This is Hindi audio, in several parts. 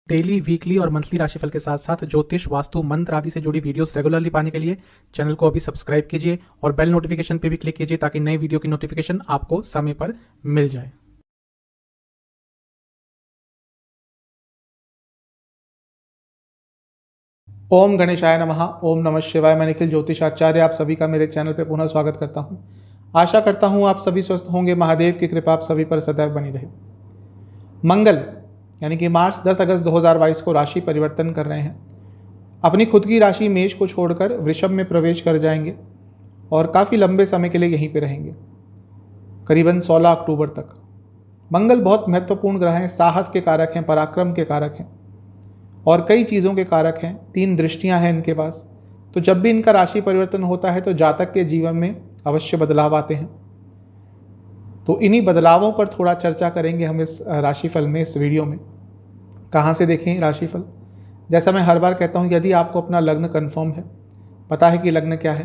डेली, वीकली और मंथली राशिफल के साथ साथ ज्योतिष, वास्तु, मंत्र आदि से जुड़ी वीडियोस रेगुलरली पाने के लिए चैनल को अभी सब्सक्राइब कीजिए और बेल नोटिफिकेशन पे भी क्लिक कीजिए ताकि नई वीडियो की नोटिफिकेशन आपको समय पर मिल जाए। ओम गणेशाय नमः। ओम नमः शिवाय। मैं निखिल ज्योतिष आचार्य आप सभी का मेरे चैनल पे पुनः स्वागत करता हूँ। आशा करता हूँ आप सभी स्वस्थ होंगे। महादेव की कृपा आप सभी पर सदैव बनी रहे। मंगल यानी कि मार्च 10 अगस्त 2022 को राशि परिवर्तन कर रहे हैं। अपनी खुद की राशि मेष को छोड़कर वृषभ में प्रवेश कर जाएंगे और काफ़ी लंबे समय के लिए यहीं पर रहेंगे, करीबन 16 अक्टूबर तक। मंगल बहुत महत्वपूर्ण ग्रह हैं, साहस के कारक हैं, पराक्रम के कारक हैं और कई चीज़ों के कारक हैं। 3 दृष्टियां हैं इनके पास। तो जब भी इनका राशि परिवर्तन होता है तो जातक के जीवन में अवश्य बदलाव आते हैं। तो इन्हीं बदलावों पर थोड़ा चर्चा करेंगे हम इस राशिफल में, इस वीडियो में। कहाँ से देखें राशिफल? जैसा मैं हर बार कहता हूँ, यदि आपको अपना लग्न कन्फर्म है, पता है कि लग्न क्या है,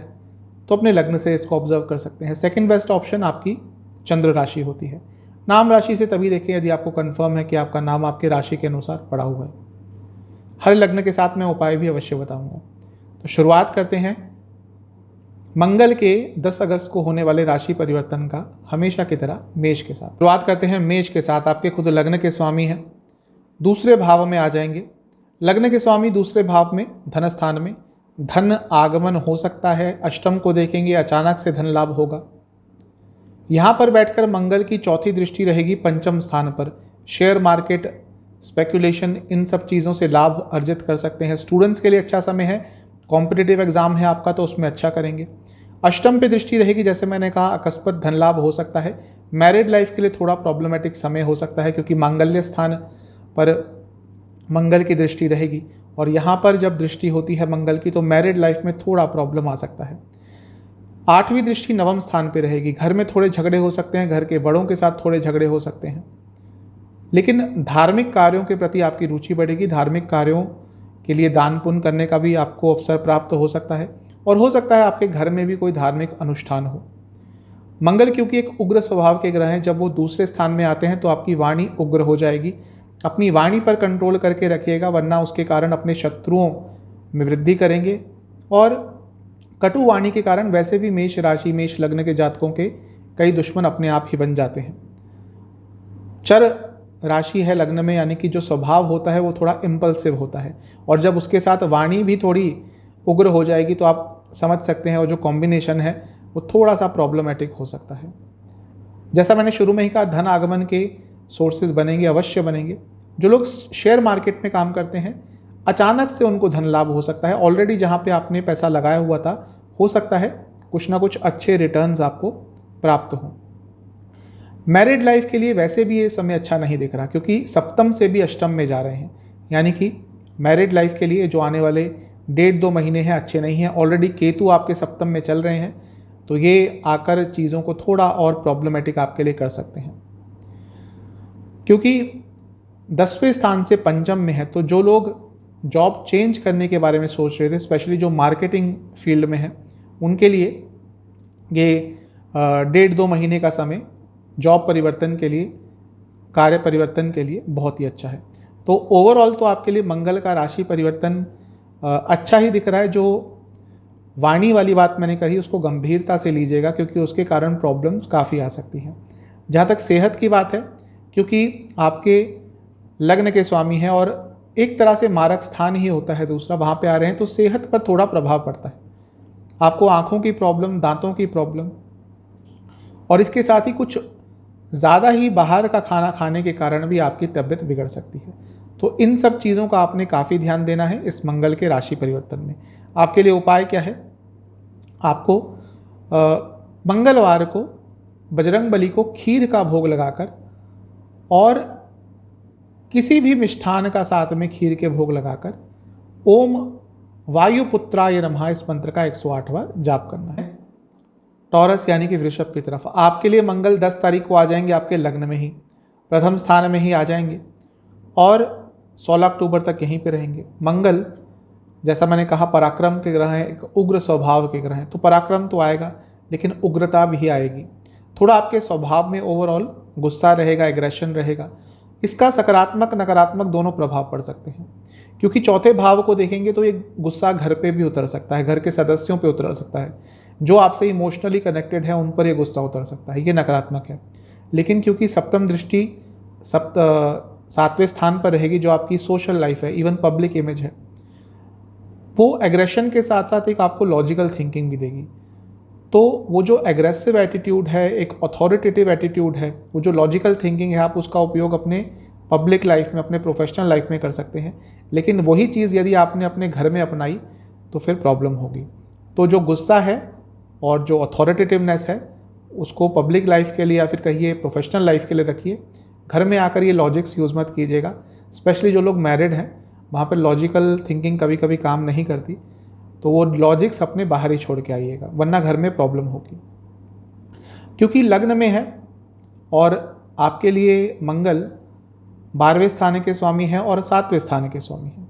तो अपने लग्न से इसको ऑब्जर्व कर सकते हैं। सेकेंड बेस्ट ऑप्शन आपकी चंद्र राशि होती है। नाम राशि से तभी देखें यदि आपको कन्फर्म है कि आपका नाम आपके राशि के अनुसार पड़ा हुआ है। हर लग्न के साथ मैं उपाय भी अवश्य बताऊंगा। तो शुरुआत करते हैं मंगल के 10 अगस्त को होने वाले राशि परिवर्तन का, हमेशा की तरह मेष के साथ। शुरुआत करते हैं मेष के साथ। आपके खुद लग्न के स्वामी हैं, दूसरे भाव में आ जाएंगे। लग्न के स्वामी दूसरे भाव में, धन स्थान में। धन आगमन हो सकता है। अष्टम को देखेंगे, अचानक से धन लाभ होगा। यहां पर बैठकर मंगल की चौथी दृष्टि रहेगी पंचम स्थान पर। शेयर मार्केट, स्पेकुलेशन, इन सब चीज़ों से लाभ अर्जित कर सकते हैं। स्टूडेंट्स के लिए अच्छा समय है। कॉम्पिटिटिव एग्जाम है आपका तो उसमें अच्छा करेंगे। अष्टम पे दृष्टि रहेगी, जैसे मैंने कहा, अकस्मात धन लाभ हो सकता है। मैरिड लाइफ के लिए थोड़ा प्रॉब्लमेटिक समय हो सकता है क्योंकि मांगल्य स्थान पर मंगल की दृष्टि रहेगी और यहाँ पर जब दृष्टि होती है मंगल की तो मैरिड लाइफ में थोड़ा प्रॉब्लम आ सकता है। 8वीं दृष्टि नवम स्थान पर रहेगी। घर में थोड़े झगड़े हो सकते हैं, घर के बड़ों के साथ थोड़े झगड़े हो सकते हैं, लेकिन धार्मिक कार्यों के प्रति आपकी रुचि बढ़ेगी। धार्मिक कार्यों के लिए दान पुण्य करने का भी आपको अवसर प्राप्त हो सकता है और हो सकता है आपके घर में भी कोई धार्मिक अनुष्ठान हो। मंगल क्योंकि एक उग्र स्वभाव के ग्रह हैं, जब वो दूसरे स्थान में आते हैं तो आपकी वाणी उग्र हो जाएगी। अपनी वाणी पर कंट्रोल करके रखिएगा, वरना उसके कारण अपने शत्रुओं में वृद्धि करेंगे और कटु वाणी के कारण वैसे भी मेष राशि, मेष लग्न के जातकों के कई दुश्मन अपने आप ही बन जाते हैं। चर राशि है लग्न में, यानी कि जो स्वभाव होता है वो थोड़ा इम्पल्सिव होता है और जब उसके साथ वाणी भी थोड़ी उग्र हो जाएगी तो आप समझ सकते हैं और जो कॉम्बिनेशन है वो थोड़ा सा प्रॉब्लमेटिक हो सकता है। जैसा मैंने शुरू में ही कहा, धन आगमन के सोर्सेज बनेंगे, अवश्य बनेंगे। जो लोग शेयर मार्केट में काम करते हैं, अचानक से उनको धन लाभ हो सकता है। ऑलरेडी जहाँ पे आपने पैसा लगाया हुआ था, हो सकता है कुछ ना कुछ अच्छे रिटर्न्स आपको प्राप्त हों। मैरिड लाइफ के लिए वैसे भी ये समय अच्छा नहीं दिख रहा क्योंकि सप्तम से भी अष्टम में जा रहे हैं, यानी कि मैरिड लाइफ के लिए जो आने वाले 1.5-2 महीने हैं अच्छे नहीं हैं। ऑलरेडी केतु आपके सप्तम में चल रहे हैं तो ये आकर चीज़ों को थोड़ा और प्रॉब्लमेटिक आपके लिए कर सकते हैं क्योंकि 10वें स्थान से पंचम में है। तो जो लोग जॉब चेंज करने के बारे में सोच रहे थे, स्पेशली जो मार्केटिंग फील्ड में है, उनके लिए ये 1.5-2 महीने का समय जॉब परिवर्तन के लिए, कार्य परिवर्तन के लिए बहुत ही अच्छा है। तो ओवरऑल तो आपके लिए मंगल का राशि परिवर्तन अच्छा ही दिख रहा है। जो वाणी वाली बात मैंने कही उसको गंभीरता से लीजिएगा क्योंकि उसके कारण प्रॉब्लम्स काफ़ी आ सकती हैं। जहाँ तक सेहत की बात है, क्योंकि आपके लग्न के स्वामी हैं और एक तरह से मारक स्थान ही होता है दूसरा, वहाँ पे आ रहे हैं तो सेहत पर थोड़ा प्रभाव पड़ता है। आपको आँखों की प्रॉब्लम, दांतों की प्रॉब्लम और इसके साथ ही कुछ ज़्यादा ही बाहर का खाना खाने के कारण भी आपकी तबीयत बिगड़ सकती है। तो इन सब चीज़ों का आपने काफ़ी ध्यान देना है इस मंगल के राशि परिवर्तन में। आपके लिए उपाय क्या है? आपको मंगलवार को बजरंगबली को खीर का भोग लगाकर और किसी भी मिष्ठान का साथ में खीर के भोग लगाकर ओम वायुपुत्राय नमः इस मंत्र का 108 बार जाप करना है। टॉरस यानी कि वृषभ की तरफ आपके लिए मंगल 10 तारीख को आ जाएंगे, आपके लग्न में ही, प्रथम स्थान में ही आ जाएंगे और 16 अक्टूबर तक यहीं पे रहेंगे। मंगल, जैसा मैंने कहा, पराक्रम के ग्रह हैं, एक उग्र स्वभाव के ग्रह हैं। तो पराक्रम तो आएगा लेकिन उग्रता भी आएगी। थोड़ा आपके स्वभाव में ओवरऑल गुस्सा रहेगा, एग्रेशन रहेगा। इसका सकारात्मक नकारात्मक दोनों प्रभाव पड़ सकते हैं, क्योंकि चौथे भाव को देखेंगे तो ये गुस्सा घर पे भी उतर सकता है, घर के सदस्यों पे उतर सकता है, जो आपसे इमोशनली कनेक्टेड है उन पर ये गुस्सा उतर सकता है, ये नकारात्मक है। लेकिन क्योंकि सप्तम दृष्टि सातवें स्थान पर रहेगी, जो आपकी सोशल लाइफ है, इवन पब्लिक इमेज है, वो एग्रेशन के साथ साथ एक आपको लॉजिकल थिंकिंग भी देगी। तो वो जो एग्रेसिव एटीट्यूड है, एक अथॉरिटेटिव एटीट्यूड है, वो जो लॉजिकल थिंकिंग है, आप उसका उपयोग अपने पब्लिक लाइफ में, अपने प्रोफेशनल लाइफ में कर सकते हैं। लेकिन वही चीज़ यदि आपने अपने घर में अपनाई तो फिर प्रॉब्लम होगी। तो जो गुस्सा है और जो अथॉरिटेटिवनेस है उसको पब्लिक लाइफ के लिए या फिर कहिए प्रोफेशनल लाइफ के लिए रखिए। घर में आकर ये लॉजिक्स यूज़ मत कीजिएगा। स्पेशली जो लोग मैरिड हैं वहाँ पर लॉजिकल थिंकिंग कभी कभी काम नहीं करती, तो वो लॉजिक्स अपने बाहर ही छोड़ के आइएगा, वरना घर में प्रॉब्लम होगी। क्योंकि लग्न में है और आपके लिए मंगल 12वें स्थान के स्वामी हैं और 7वें स्थान के स्वामी हैं।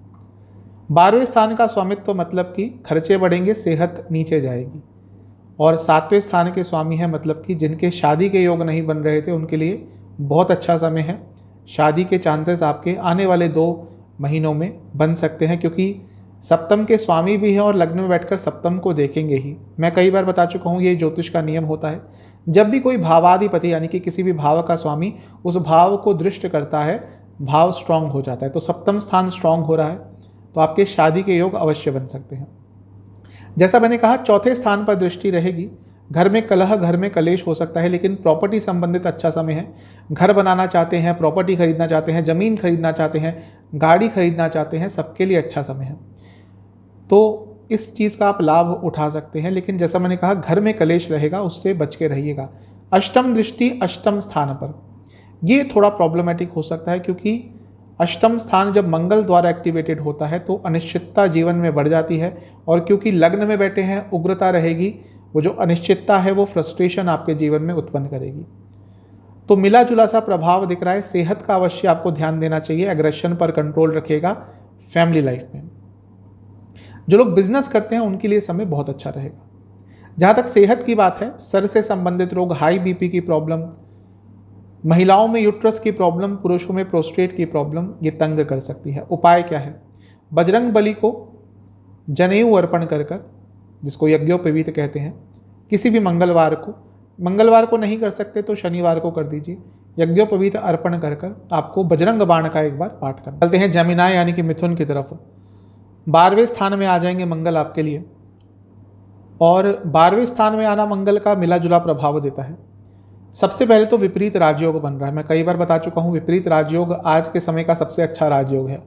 12वें स्थान का स्वामित्व मतलब कि खर्चे बढ़ेंगे, सेहत नीचे जाएगी। और 7वें स्थान के स्वामी हैं मतलब कि जिनके शादी के योग नहीं बन रहे थे उनके लिए बहुत अच्छा समय है। शादी के चांसेस आपके आने वाले 2 महीनों में बन सकते हैं, क्योंकि सप्तम के स्वामी भी हैं और लग्न में बैठकर सप्तम को देखेंगे ही। मैं कई बार बता चुका हूँ, ये ज्योतिष का नियम होता है। जब भी कोई भावाधिपति यानी कि किसी भी भाव का स्वामी उस भाव को दृष्ट करता है, भाव स्ट्रांग हो जाता है। तो सप्तम स्थान स्ट्रांग हो रहा है तो आपके शादी के योग अवश्य बन सकते हैं। जैसा मैंने कहा, चौथे स्थान पर दृष्टि रहेगी। घर में कलह, घर में कलेश हो सकता है, लेकिन प्रॉपर्टी संबंधित अच्छा समय है। घर बनाना चाहते हैं, प्रॉपर्टी खरीदना चाहते हैं, ज़मीन खरीदना चाहते हैं, गाड़ी खरीदना चाहते हैं, सबके लिए अच्छा समय है। तो इस चीज़ का आप लाभ उठा सकते हैं। लेकिन जैसा मैंने कहा, घर में कलेश रहेगा, उससे बच के रहिएगा। अष्टम दृष्टि अष्टम स्थान पर, ये थोड़ा प्रॉब्लमेटिक हो सकता है, क्योंकि अष्टम स्थान जब मंगल द्वारा एक्टिवेटेड होता है तो अनिश्चितता जीवन में बढ़ जाती है। और क्योंकि लग्न में बैठे हैं, उग्रता रहेगी। वो जो अनिश्चितता है वो फ्रस्ट्रेशन आपके जीवन में उत्पन्न करेगी। तो मिला जुला सा प्रभाव दिख रहा है। सेहत का अवश्य आपको ध्यान देना चाहिए, एग्रेशन पर कंट्रोल रखिएगा। फैमिली लाइफ में जो लोग बिजनेस करते हैं उनके लिए समय बहुत अच्छा रहेगा। जहाँ तक सेहत की बात है, सर से संबंधित रोग, हाई बीपी की प्रॉब्लम, महिलाओं में यूट्रस की प्रॉब्लम, पुरुषों में प्रोस्टेट की प्रॉब्लम, ये तंग कर सकती है। उपाय क्या है? बजरंग बली को जनेऊ अर्पण कर कर, जिसको यज्ञोपवीत कहते हैं, किसी भी मंगलवार को नहीं कर सकते तो शनिवार को कर दीजिए। यज्ञोपवीत अर्पण कर कर आपको बजरंग बाण का एक बार पाठ करना। चलते हैं जमिनाय यानी कि मिथुन की तरफ। 12वें स्थान में आ जाएंगे मंगल आपके लिए, और 12वें स्थान में आना मंगल का मिला जुला प्रभाव देता है। सबसे पहले तो विपरीत राजयोग बन रहा है। मैं कई बार बता चुका हूँ, विपरीत राजयोग आज के समय का सबसे अच्छा राजयोग है।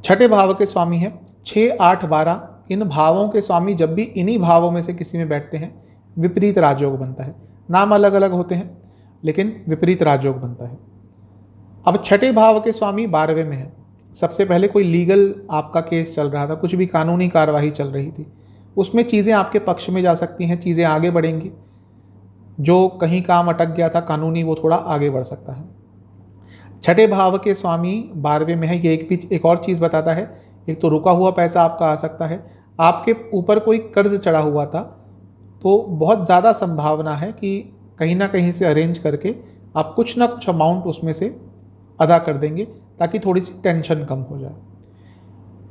छठे भाव के स्वामी है, 6, 8, 12 इन भावों के स्वामी जब भी इन्हीं भावों में से किसी में बैठते हैं, विपरीत राजयोग बनता है। नाम अलग अलग होते हैं लेकिन विपरीत राजयोग बनता है। अब छठे भाव के स्वामी 12वें में है। सबसे पहले कोई लीगल आपका केस चल रहा था, कुछ भी कानूनी कार्यवाही चल रही थी, उसमें चीज़ें आपके पक्ष में जा सकती हैं, चीज़ें आगे बढ़ेंगी। जो कहीं काम अटक गया था कानूनी, वो थोड़ा आगे बढ़ सकता है। छठे भाव के स्वामी 12वें में है। ये एक और चीज़ बताता है, एक तो रुका हुआ पैसा आपका आ सकता है। आपके ऊपर कोई कर्ज चढ़ा हुआ था तो बहुत ज़्यादा संभावना है कि कहीं ना कहीं से अरेंज करके आप कुछ ना कुछ अमाउंट उसमें से अदा कर देंगे, ताकि थोड़ी सी टेंशन कम हो जाए।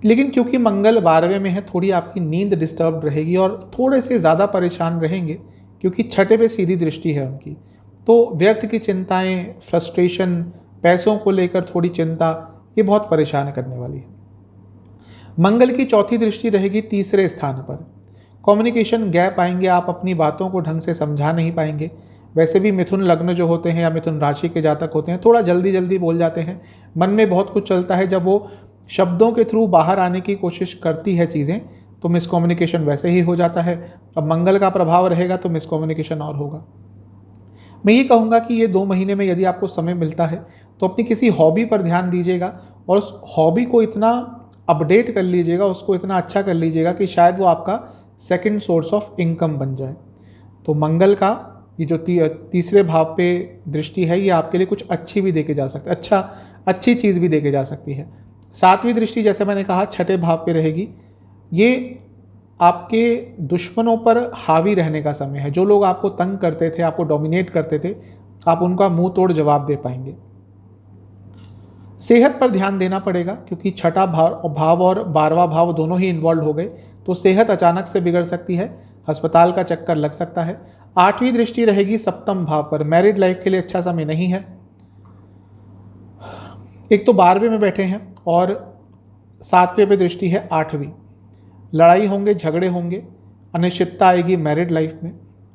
लेकिन क्योंकि मंगल 12वें में है, थोड़ी आपकी नींद डिस्टर्ब रहेगी और थोड़े से ज़्यादा परेशान रहेंगे, क्योंकि छठे पे सीधी दृष्टि है उनकी। तो व्यर्थ की चिंताएं, फ्रस्ट्रेशन, पैसों को लेकर थोड़ी चिंता, ये बहुत परेशान करने वाली है। मंगल की चौथी दृष्टि रहेगी तीसरे स्थान पर। कम्युनिकेशन गैप आएंगे, आप अपनी बातों को ढंग से समझा नहीं पाएंगे। वैसे भी मिथुन लग्न जो होते हैं या मिथुन राशि के जातक होते हैं, थोड़ा जल्दी जल्दी बोल जाते हैं, मन में बहुत कुछ चलता है। जब वो शब्दों के थ्रू बाहर आने की कोशिश करती है चीज़ें, तो मिसकम्युनिकेशन वैसे ही हो जाता है। अब मंगल का प्रभाव रहेगा तो मिसकम्युनिकेशन और होगा। मैं ये कहूँगा कि ये 2 महीने में यदि आपको समय मिलता है तो अपनी किसी हॉबी पर ध्यान दीजिएगा और उस हॉबी को इतना अपडेट कर लीजिएगा, उसको इतना अच्छा कर लीजिएगा कि शायद वो आपका सेकंड सोर्स ऑफ इनकम बन जाए। तो मंगल का ये जो तीसरे भाव पे दृष्टि है, ये आपके लिए कुछ अच्छी भी देके जा सकती है, अच्छी चीज़ भी देके जा सकती है। 7वीं दृष्टि जैसे मैंने कहा छठे भाव पे रहेगी। ये आपके दुश्मनों पर हावी रहने का समय है। जो लोग आपको तंग करते थे, आपको डोमिनेट करते थे, आप उनका मुंह तोड़ जवाब दे पाएंगे। सेहत पर ध्यान देना पड़ेगा क्योंकि छठा भाव और 12वां भाव दोनों ही इन्वॉल्व हो गए, तो सेहत अचानक से बिगड़ सकती है, अस्पताल का चक्कर लग सकता है। 8वीं दृष्टि रहेगी सप्तम भाव पर। मैरिड लाइफ के लिए अच्छा समय नहीं है। एक तो 12वें में बैठे हैं और 7वें पे दृष्टि है 8वीं। लड़ाई होंगे, झगड़े होंगे, अनिश्चितता आएगी मैरिड लाइफ में।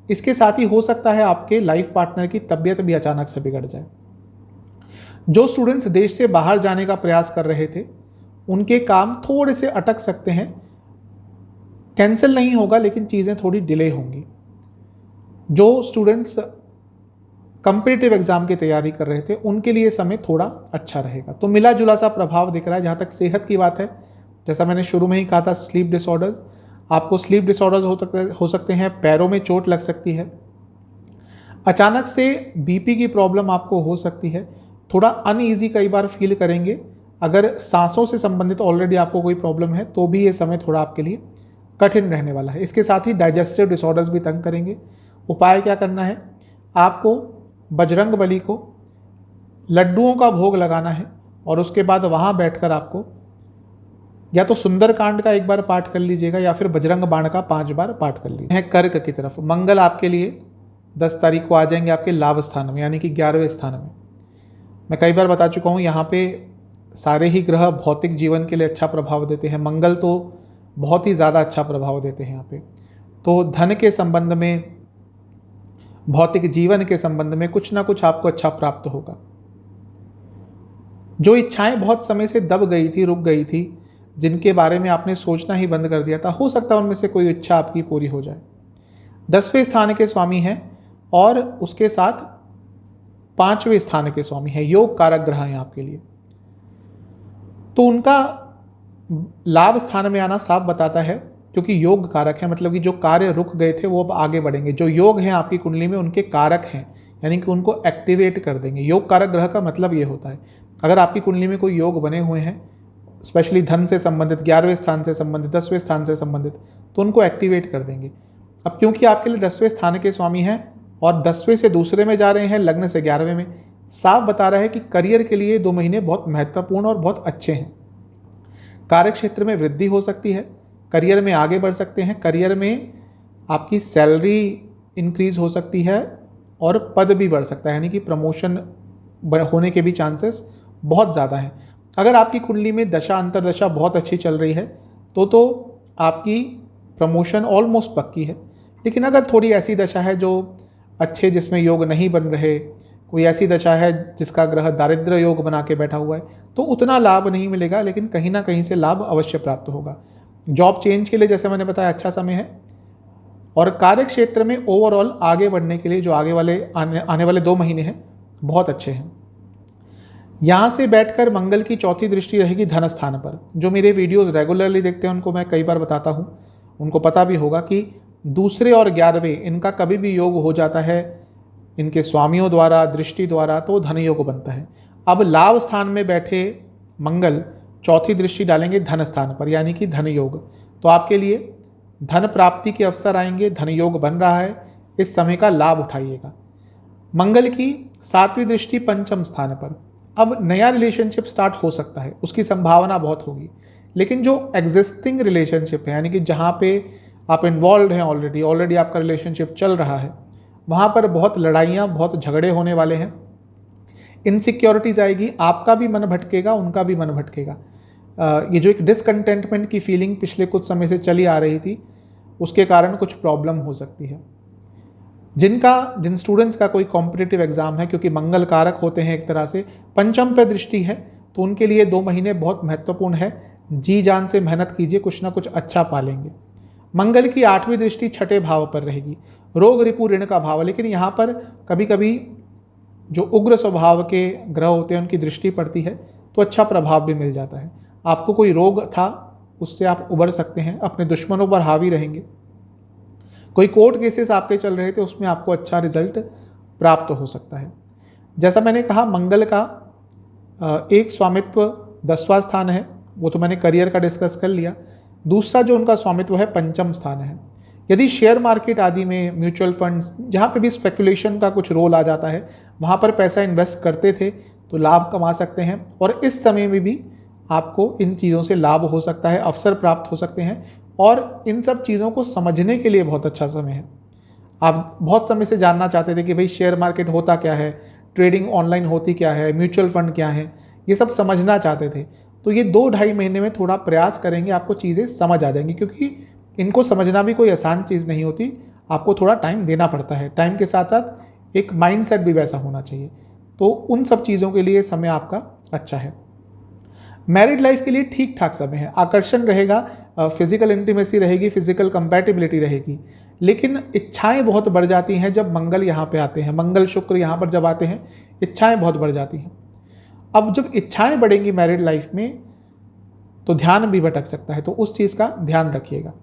इसके साथ ही हो सकता है आपके लाइफ पार्टनर की तबीयत भी अचानक से बिगड़ जाए। जो स्टूडेंट्स देश से बाहर जाने का प्रयास कर रहे थे उनके काम थोड़े से अटक सकते हैं। कैंसिल नहीं होगा लेकिन चीज़ें थोड़ी डिले होंगी। जो स्टूडेंट्स कॉम्पिटिटिव एग्जाम की तैयारी कर रहे थे उनके लिए समय थोड़ा अच्छा रहेगा। तो मिला जुला सा प्रभाव दिख रहा है। जहाँ तक सेहत की बात है, जैसा मैंने शुरू में ही कहा था, स्लीप डिसऑर्डर्स, आपको स्लीप डिसऑर्डर्स हो सकते हैं, पैरों में चोट लग सकती है, अचानक से बीपी की प्रॉब्लम आपको हो सकती है, थोड़ा अनईजी कई बार फील करेंगे। अगर सांसों से संबंधित ऑलरेडी आपको कोई प्रॉब्लम है तो भी ये समय थोड़ा आपके लिए कठिन रहने वाला है। इसके साथ ही डाइजेस्टिव डिसऑर्डर्स भी तंग करेंगे। उपाय क्या करना है, आपको बजरंग बली को लड्डुओं का भोग लगाना है और उसके बाद वहाँ बैठकर आपको या तो सुंदरकांड का एक बार पाठ कर लीजिएगा या फिर बजरंग बाण का 5 बार पाठ कर लीजिए। कर्क की तरफ मंगल आपके लिए 10 तारीख को आ जाएंगे आपके लाभ स्थान में, यानी कि 11वें स्थान में। मैं कई बार बता चुका हूँ, यहाँ पे सारे ही ग्रह भौतिक जीवन के लिए अच्छा प्रभाव देते हैं। मंगल तो बहुत ही ज़्यादा अच्छा प्रभाव देते हैं यहाँ पे। तो धन के संबंध में, भौतिक जीवन के संबंध में कुछ ना कुछ आपको अच्छा प्राप्त होगा। जो इच्छाएं बहुत समय से दब गई थी, रुक गई थी, जिनके बारे में आपने सोचना ही बंद कर दिया था, हो सकता है उनमें से कोई इच्छा आपकी पूरी हो जाए। 10वें स्थान के स्वामी हैं और उसके साथ 5वें स्थान के स्वामी हैं, योग कारक ग्रह हैं आपके लिए। तो उनका लाभ स्थान में आना साफ बताता है, क्योंकि योग कारक है, मतलब कि जो कार्य रुक गए थे वो अब आगे बढ़ेंगे। जो योग हैं आपकी कुंडली में उनके कारक हैं, यानी कि उनको एक्टिवेट कर देंगे। योग कारक ग्रह का मतलब ये होता है, अगर आपकी कुंडली में कोई योग बने हुए हैं, स्पेशली धन से संबंधित, 11वें स्थान से संबंधित, 10वें स्थान से संबंधित, तो उनको एक्टिवेट कर देंगे। अब क्योंकि आपके लिए 10वें स्थान के स्वामी हैं और 10वें से दूसरे में जा रहे हैं, लग्न से 11वें में, साफ बता रहा है कि करियर के लिए 2 महीने बहुत महत्वपूर्ण और बहुत अच्छे हैं। कार्य क्षेत्र में वृद्धि हो सकती है, करियर में आगे बढ़ सकते हैं, करियर में आपकी सैलरी इंक्रीज हो सकती है और पद भी बढ़ सकता है, यानी कि प्रमोशन होने के भी चांसेस बहुत ज़्यादा हैं। अगर आपकी कुंडली में दशा अंतरदशा बहुत अच्छी चल रही है तो आपकी प्रमोशन ऑलमोस्ट पक्की है। लेकिन अगर थोड़ी ऐसी दशा है जो अच्छे, जिसमें योग नहीं बन रहे, कोई ऐसी दशा है जिसका ग्रह दारिद्र्य योग बना के बैठा हुआ है, तो उतना लाभ नहीं मिलेगा, लेकिन कहीं ना कहीं से लाभ अवश्य प्राप्त होगा। जॉब चेंज के लिए, जैसे मैंने बताया, अच्छा समय है। और कार्य क्षेत्र में ओवरऑल आगे बढ़ने के लिए जो आने वाले 2 महीने हैं बहुत अच्छे हैं। यहाँ से बैठकर मंगल की 4थी दृष्टि रहेगी धन स्थान पर। जो मेरे वीडियोस रेगुलरली देखते हैं उनको मैं कई बार बताता हूँ, उनको पता भी होगा कि 2 और 11वें इनका कभी भी योग हो जाता है इनके स्वामियों द्वारा, दृष्टि द्वारा, तो धन योग बनता है। अब लाभ स्थान में बैठे मंगल 4थी दृष्टि डालेंगे धन स्थान पर, यानी कि धन योग। तो आपके लिए धन प्राप्ति के अवसर आएंगे, धन योग बन रहा है, इस समय का लाभ उठाइएगा। मंगल की 7वीं दृष्टि पंचम स्थान पर। अब नया रिलेशनशिप स्टार्ट हो सकता है, उसकी संभावना बहुत होगी। लेकिन जो एग्जिस्टिंग रिलेशनशिप है, यानी कि जहाँ पे आप इन्वॉल्व हैं, ऑलरेडी आपका रिलेशनशिप चल रहा है, वहाँ पर बहुत लड़ाइयाँ, बहुत झगड़े होने वाले हैं। इनसिक्योरिटीज़ आएगी, आपका भी मन भटकेगा, उनका भी मन भटकेगा। ये जो एक डिसकंटेंटमेंट की फीलिंग पिछले कुछ समय से चली आ रही थी, उसके कारण कुछ प्रॉब्लम हो सकती है। जिन स्टूडेंट्स का कोई कॉम्पिटिटिव एग्जाम है, क्योंकि मंगल कारक होते हैं एक तरह से, पंचम पर दृष्टि है, तो उनके लिए 2 महीने बहुत महत्वपूर्ण है। जी जान से मेहनत कीजिए, कुछ ना कुछ अच्छा पालेंगे। मंगल की 8वीं दृष्टि 6ठे भाव पर रहेगी, रोग रिपु ऋण का भाव। लेकिन यहाँ पर कभी कभी जो उग्र स्वभाव के ग्रह होते हैं उनकी दृष्टि पड़ती है, तो अच्छा प्रभाव भी मिल जाता है। आपको कोई रोग था, उससे आप उबर सकते हैं, अपने दुश्मनों पर हावी रहेंगे। कोई कोर्ट केसेस आपके चल रहे थे, उसमें आपको अच्छा रिजल्ट प्राप्त हो सकता है। जैसा मैंने कहा, मंगल का एक स्वामित्व 10वां स्थान है, वो तो मैंने करियर का डिस्कस कर लिया। दूसरा जो उनका स्वामित्व है पंचम स्थान है। यदि शेयर मार्केट आदि में, म्यूचुअल फंड्स, जहाँ पे भी स्पेकुलेशन का कुछ रोल आ जाता है, वहाँ पर पैसा इन्वेस्ट करते थे, तो लाभ कमा सकते हैं। और इस समय में भी आपको इन चीज़ों से लाभ हो सकता है, अवसर प्राप्त हो सकते हैं और इन सब चीज़ों को समझने के लिए बहुत अच्छा समय है। आप बहुत समय से जानना चाहते थे कि भाई शेयर मार्केट होता क्या है, ट्रेडिंग ऑनलाइन होती क्या है, म्यूचुअल फंड क्या है, ये सब समझना चाहते थे। तो ये 2-2.5 महीने में थोड़ा प्रयास करेंगे, आपको चीज़ें समझ आ जाएंगी, क्योंकि इनको समझना भी कोई आसान चीज़ नहीं होती, आपको थोड़ा टाइम देना पड़ता है। टाइम के साथ साथ एक माइंडसेट भी वैसा होना चाहिए। तो उन सब चीज़ों के लिए समय आपका अच्छा है। मैरिड लाइफ के लिए ठीक ठाक समय है, आकर्षण रहेगा, फिजिकल इंटीमेसी रहेगी, फिजिकल कंपैटिबिलिटी रहेगी, लेकिन इच्छाएं बहुत बढ़ जाती हैं जब मंगल यहाँ पे आते हैं। मंगल शुक्र यहाँ पर जब आते हैं इच्छाएं बहुत बढ़ जाती हैं। अब जब इच्छाएं बढ़ेंगी मैरिड लाइफ में तो ध्यान भी भटक सकता है, तो उस चीज़ का ध्यान रखिएगा।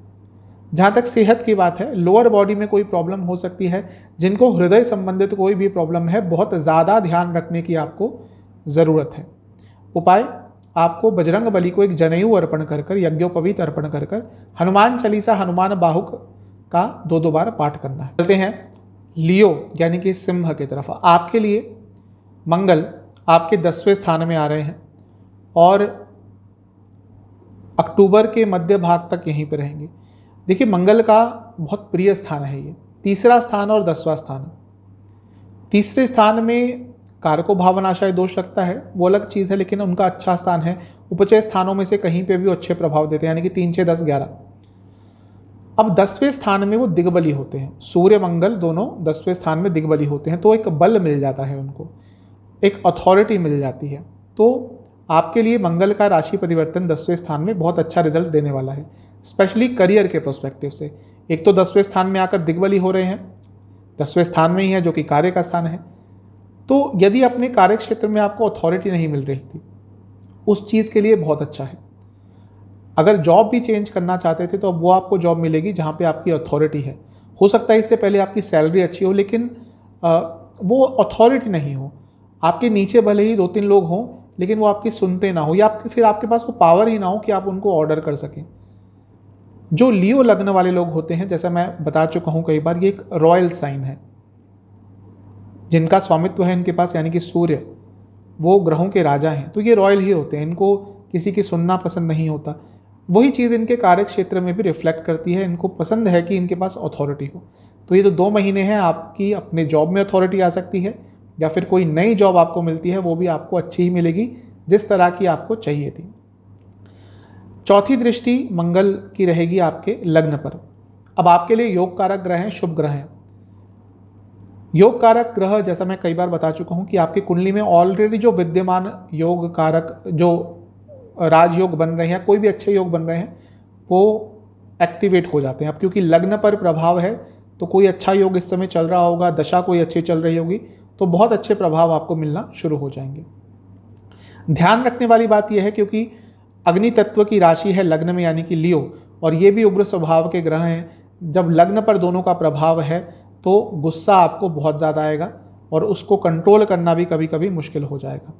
जहाँ तक सेहत की बात है, लोअर बॉडी में कोई प्रॉब्लम हो सकती है। जिनको हृदय संबंधित कोई भी प्रॉब्लम है, बहुत ज़्यादा ध्यान रखने की आपको ज़रूरत है। उपाय, आपको बजरंग बली को एक जनेऊ अर्पण कर कर, यज्ञोपवीत अर्पण कर कर, हनुमान चालीसा, हनुमान बाहुक का 2-2 बार पाठ करना है। चलते हैं लियो यानी कि सिंह की तरफ। आपके लिए मंगल आपके 10वें स्थान में आ रहे हैं और अक्टूबर के मध्य भाग तक यहीं पर रहेंगे। देखिए, मंगल का बहुत प्रिय स्थान है ये, तीसरा स्थान और 10वां स्थान। तीसरे स्थान में कारको भावनाशय दोष लगता है, वो अलग चीज़ है, लेकिन उनका अच्छा स्थान है। उपचय स्थानों में से कहीं पे भी अच्छे प्रभाव देते हैं, यानी कि 3, 6, 10, 11। अब 10वें स्थान में वो दिग्बली होते हैं, सूर्य मंगल दोनों 10वें स्थान में दिग्बली होते हैं, तो एक बल मिल जाता है उनको, एक अथॉरिटी मिल जाती है। तो आपके लिए मंगल का राशि परिवर्तन 10वें स्थान में बहुत अच्छा रिजल्ट देने वाला है, स्पेशली करियर के पर्सपेक्टिव से। एक तो 10वें स्थान में आकर दिग्बली हो रहे हैं, 10वें स्थान में ही है जो कि कार्य का स्थान है। तो यदि अपने कार्य क्षेत्र में आपको अथॉरिटी नहीं मिल रही थी, उस चीज़ के लिए बहुत अच्छा है। अगर जॉब भी चेंज करना चाहते थे तो अब वो आपको जॉब मिलेगी जहाँ पे आपकी अथॉरिटी है। हो सकता है इससे पहले आपकी सैलरी अच्छी हो, लेकिन वो अथॉरिटी नहीं हो, आपके नीचे भले ही 2-3 लोग हों, लेकिन वो आपकी सुनते ना हो, या फिर आपके पास वो पावर ही ना हो कि आप उनको ऑर्डर कर सकें। जो लियो लग्न वाले लोग होते हैं, जैसा मैं बता चुका हूँ कई बार, ये एक रॉयल साइन है जिनका स्वामित्व है इनके पास, यानी कि सूर्य, वो ग्रहों के राजा हैं, तो ये रॉयल ही होते हैं। इनको किसी की सुनना पसंद नहीं होता। वही चीज़ इनके कार्य क्षेत्र में भी रिफ्लेक्ट करती है, इनको पसंद है कि इनके पास अथॉरिटी हो। तो ये जो 2 महीने हैं, आपकी अपने जॉब में अथॉरिटी आ सकती है, या फिर कोई नई जॉब आपको मिलती है, वो भी आपको अच्छी ही मिलेगी जिस तरह की आपको चाहिए थी। चौथी दृष्टि मंगल की रहेगी आपके लग्न पर। अब आपके लिए योग कारक ग्रह हैं, शुभ ग्रह हैं। योग कारक ग्रह, जैसा मैं कई बार बता चुका हूं कि आपकी कुंडली में ऑलरेडी जो विद्यमान योग कारक, जो राजयोग बन रहे हैं, कोई भी अच्छे योग बन रहे हैं, वो एक्टिवेट हो जाते हैं। अब क्योंकि लग्न पर प्रभाव है, तो कोई अच्छा योग इस समय चल रहा होगा, दशा कोई अच्छी चल रही होगी, तो बहुत अच्छे प्रभाव आपको मिलना शुरू हो जाएंगे। ध्यान रखने वाली बात यह है, क्योंकि अग्नि तत्व की राशि है लग्न में, यानी कि लियो, और ये भी उग्र स्वभाव के ग्रह हैं। जब लग्न पर दोनों का प्रभाव है तो गुस्सा आपको बहुत ज़्यादा आएगा और उसको कंट्रोल करना भी कभी कभी मुश्किल हो जाएगा।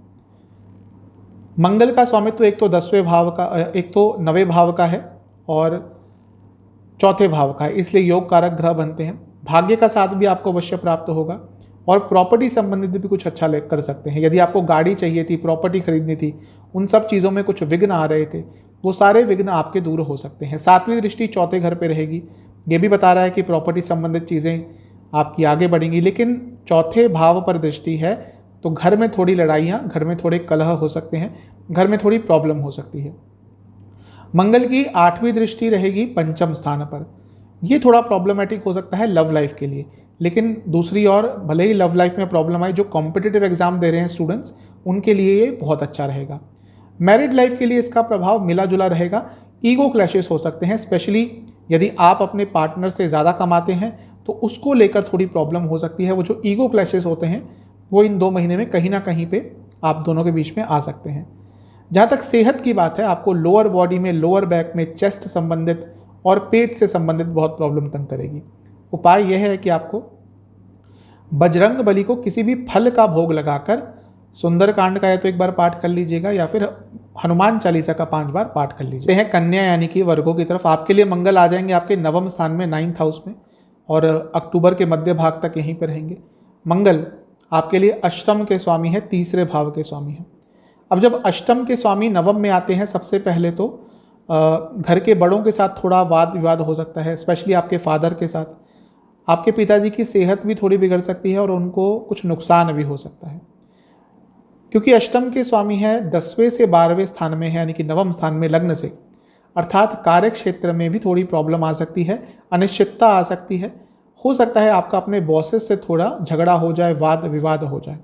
मंगल का स्वामित्व एक तो 10वें भाव का, एक तो 9वें भाव का है और 4थे भाव का है, इसलिए योग कारक ग्रह बनते हैं। भाग्य का साथ भी आपको अवश्य प्राप्त होगा और प्रॉपर्टी संबंधित भी कुछ अच्छा कर सकते हैं। यदि आपको गाड़ी चाहिए थी, प्रॉपर्टी खरीदनी थी, उन सब चीज़ों में कुछ विघ्न आ रहे थे, वो सारे विघ्न आपके दूर हो सकते हैं। 7वीं दृष्टि 4थे घर पे रहेगी, ये भी बता रहा है कि प्रॉपर्टी संबंधित चीज़ें आपकी आगे बढ़ेंगी, लेकिन 4थे भाव पर दृष्टि है तो घर में थोड़ी लड़ाइयाँ, घर में थोड़े कलह हो सकते हैं, घर में थोड़ी प्रॉब्लम हो सकती है। मंगल की 8वीं दृष्टि रहेगी 5म स्थान पर। ये थोड़ा प्रॉब्लमेटिक हो सकता है लव लाइफ के लिए, लेकिन दूसरी ओर भले ही लव लाइफ में प्रॉब्लम आए, जो कॉम्पिटिटिव एग्जाम दे रहे हैं स्टूडेंट्स, उनके लिए ये बहुत अच्छा रहेगा। मैरिड लाइफ के लिए इसका प्रभाव मिला जुला रहेगा। ईगो क्लैशेस हो सकते हैं, स्पेशली यदि आप अपने पार्टनर से ज़्यादा कमाते हैं तो उसको लेकर थोड़ी प्रॉब्लम हो सकती है। वो जो ईगो क्लैशेस होते हैं वो इन 2 महीने में कहीं ना कहीं पे आप दोनों के बीच में आ सकते हैं। जहाँ तक सेहत की बात है, आपको लोअर बॉडी में, लोअर बैक में, चेस्ट संबंधित और पेट से संबंधित बहुत प्रॉब्लम तंग करेगी। उपाय यह है कि आपको बजरंग बली को किसी भी फल का भोग लगाकर सुंदरकांड का या तो एक बार पाठ कर लीजिएगा, या फिर हनुमान चालीसा का 5 बार पाठ कर लीजिए। हैं कन्या यानी कि वर्गों की तरफ, आपके लिए मंगल आ जाएंगे आपके 9वें स्थान में, 9th हाउस में, और अक्टूबर के मध्य भाग तक यहीं पर रहेंगे। मंगल आपके लिए अष्टम के स्वामी है, तीसरे भाव के स्वामी है। अब जब अष्टम के स्वामी नवम में आते हैं, सबसे पहले तो घर के बड़ों के साथ थोड़ा वाद विवाद हो सकता है, स्पेशली आपके फादर के साथ। आपके पिताजी की सेहत भी थोड़ी बिगड़ सकती है और उनको कुछ नुकसान भी हो सकता है, क्योंकि अष्टम के स्वामी है 10वें से 12वें स्थान में है, यानी कि नवम स्थान में लग्न से, अर्थात कार्य क्षेत्र में भी थोड़ी प्रॉब्लम आ सकती है, अनिश्चितता आ सकती है। हो सकता है आपका अपने बॉसेस से थोड़ा झगड़ा हो जाए, वाद विवाद हो जाए,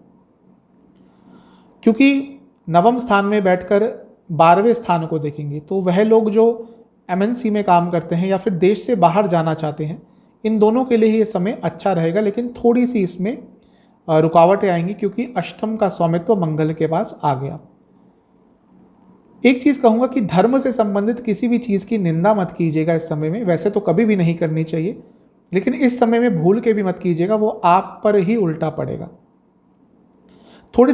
क्योंकि नवम स्थान में बैठकर 12वें स्थान को देखेंगे तो वह लोग जो एमएनसी में काम करते हैं या फिर देश से बाहर जाना चाहते हैं, इन दोनों के लिए ये समय अच्छा रहेगा, लेकिन थोड़ी सी इसमें रुकावटें आएंगी, क्योंकि अष्टम का स्वामित्व मंगल के पास आ गया। एक चीज़ कहूँगा कि धर्म से संबंधित किसी भी चीज़ की निंदा मत कीजिएगा इस समय में, वैसे तो कभी भी नहीं करनी चाहिए, लेकिन इस समय में भूल के भी मत कीजिएगा, वो आप पर ही उल्टा पड़ेगा। थोड़ी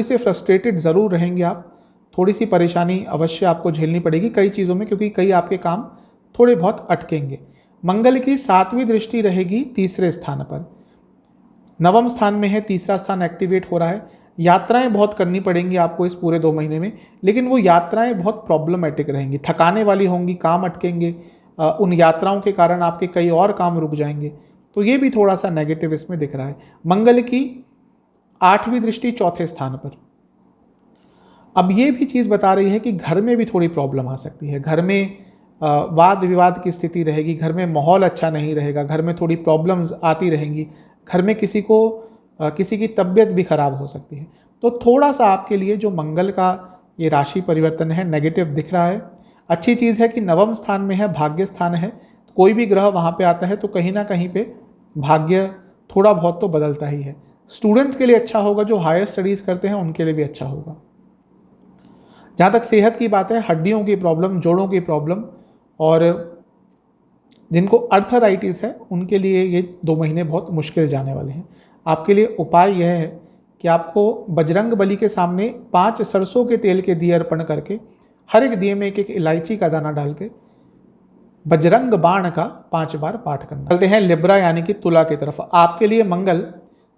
सी फ्रस्ट्रेटेड ज़रूर रहेंगे आप, थोड़ी सी परेशानी अवश्य आपको झेलनी पड़ेगी कई चीज़ों में, क्योंकि कई आपके काम थोड़े बहुत अटकेंगे। मंगल की 7वीं दृष्टि रहेगी तीसरे स्थान पर, नवम स्थान में है, तीसरा स्थान एक्टिवेट हो रहा है। यात्राएं बहुत करनी पड़ेंगी आपको इस पूरे 2 महीने में, लेकिन वो यात्राएं बहुत प्रॉब्लमेटिक रहेंगी, थकाने वाली होंगी, काम अटकेंगे, उन यात्राओं के कारण आपके कई और काम रुक जाएंगे, तो ये भी थोड़ा सा नेगेटिव इसमें दिख रहा है। मंगल की 8वीं दृष्टि चौथे स्थान पर, अब ये भी चीज़ बता रही है कि घर में भी थोड़ी प्रॉब्लम आ सकती है, घर में वाद विवाद की स्थिति रहेगी, घर में माहौल अच्छा नहीं रहेगा, घर में थोड़ी प्रॉब्लम्स आती रहेंगी, घर में किसी की तबीयत भी खराब हो सकती है। तो थोड़ा सा आपके लिए जो मंगल का ये राशि परिवर्तन है नेगेटिव दिख रहा है। अच्छी चीज़ है कि नवम स्थान में है, भाग्य स्थान है, तो कोई भी ग्रह वहाँ पे आता है तो कहीं ना कहीं पे भाग्य थोड़ा बहुत तो बदलता ही है। स्टूडेंट्स के लिए अच्छा होगा, जो हायर स्टडीज़ करते हैं उनके लिए भी अच्छा होगा। जहाँ तक सेहत की बात है, हड्डियों की प्रॉब्लम, जोड़ों की प्रॉब्लम, और जिनको अर्थराइटिस है उनके लिए ये 2 महीने बहुत मुश्किल जाने वाले हैं। आपके लिए उपाय यह है कि आपको बजरंग बली के सामने 5 सरसों के तेल के दिए अर्पण करके, हर एक दिए में एक इलायची का दाना डाल के बजरंग बाण का 5 बार पाठ करना। चलते हैं लिब्रा यानी कि तुला की तरफ। आपके लिए मंगल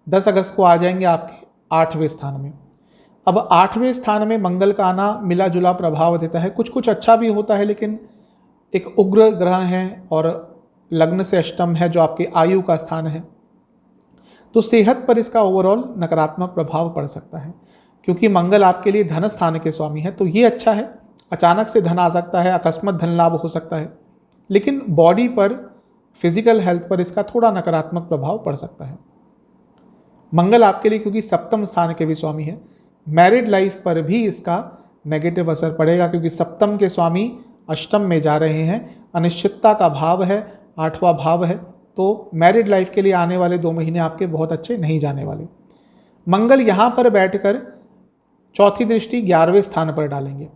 10 अगस्त को आ जाएंगे आपके 8वें स्थान में। अब 8वें स्थान में मंगल का आना मिला जुला प्रभाव देता है, कुछ कुछ अच्छा भी होता है, लेकिन एक उग्र ग्रह है और लग्न से अष्टम है जो आपके आयु का स्थान है, तो सेहत पर इसका ओवरऑल नकारात्मक प्रभाव पड़ सकता है, क्योंकि मंगल आपके लिए धन स्थान के स्वामी है। तो ये अच्छा है, अचानक से धन आ सकता है, अकस्मात धन लाभ हो सकता है, लेकिन बॉडी पर, फिजिकल हेल्थ पर इसका थोड़ा नकारात्मक प्रभाव पड़ सकता है। मंगल आपके लिए क्योंकि सप्तम स्थान के भी स्वामी है, मैरिड लाइफ पर भी इसका नेगेटिव असर पड़ेगा, क्योंकि सप्तम के स्वामी अष्टम में जा रहे हैं, अनिश्चितता का भाव है, 8वां भाव है, तो मैरिड लाइफ के लिए आने वाले 2 महीने आपके बहुत अच्छे नहीं जाने वाले। मंगल यहाँ पर बैठकर चौथी दृष्टि 11वें स्थान पर डालेंगे।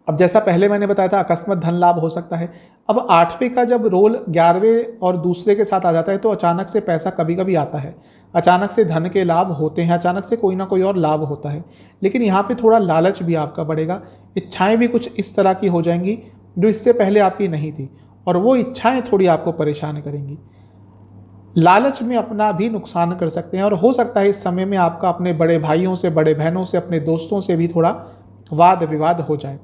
अब जैसा पहले मैंने बताया था, अकस्मात धन लाभ हो सकता है। अब 8वें का जब रोल 11वें और दूसरे के साथ आ जाता है तो अचानक से पैसा कभी कभी आता है, अचानक से धन के लाभ होते हैं, अचानक से कोई ना कोई और लाभ होता है, लेकिन यहाँ पे थोड़ा लालच भी आपका बढ़ेगा, इच्छाएं भी कुछ इस तरह की हो जाएंगी जो इससे पहले आपकी नहीं थी, और वो इच्छाएं थोड़ी आपको परेशान करेंगी। लालच में अपना भी नुकसान कर सकते हैं, और हो सकता है इस समय में आपका अपने बड़े भाइयों से, बड़े बहनों से, अपने दोस्तों से भी थोड़ा वाद विवाद हो जाए।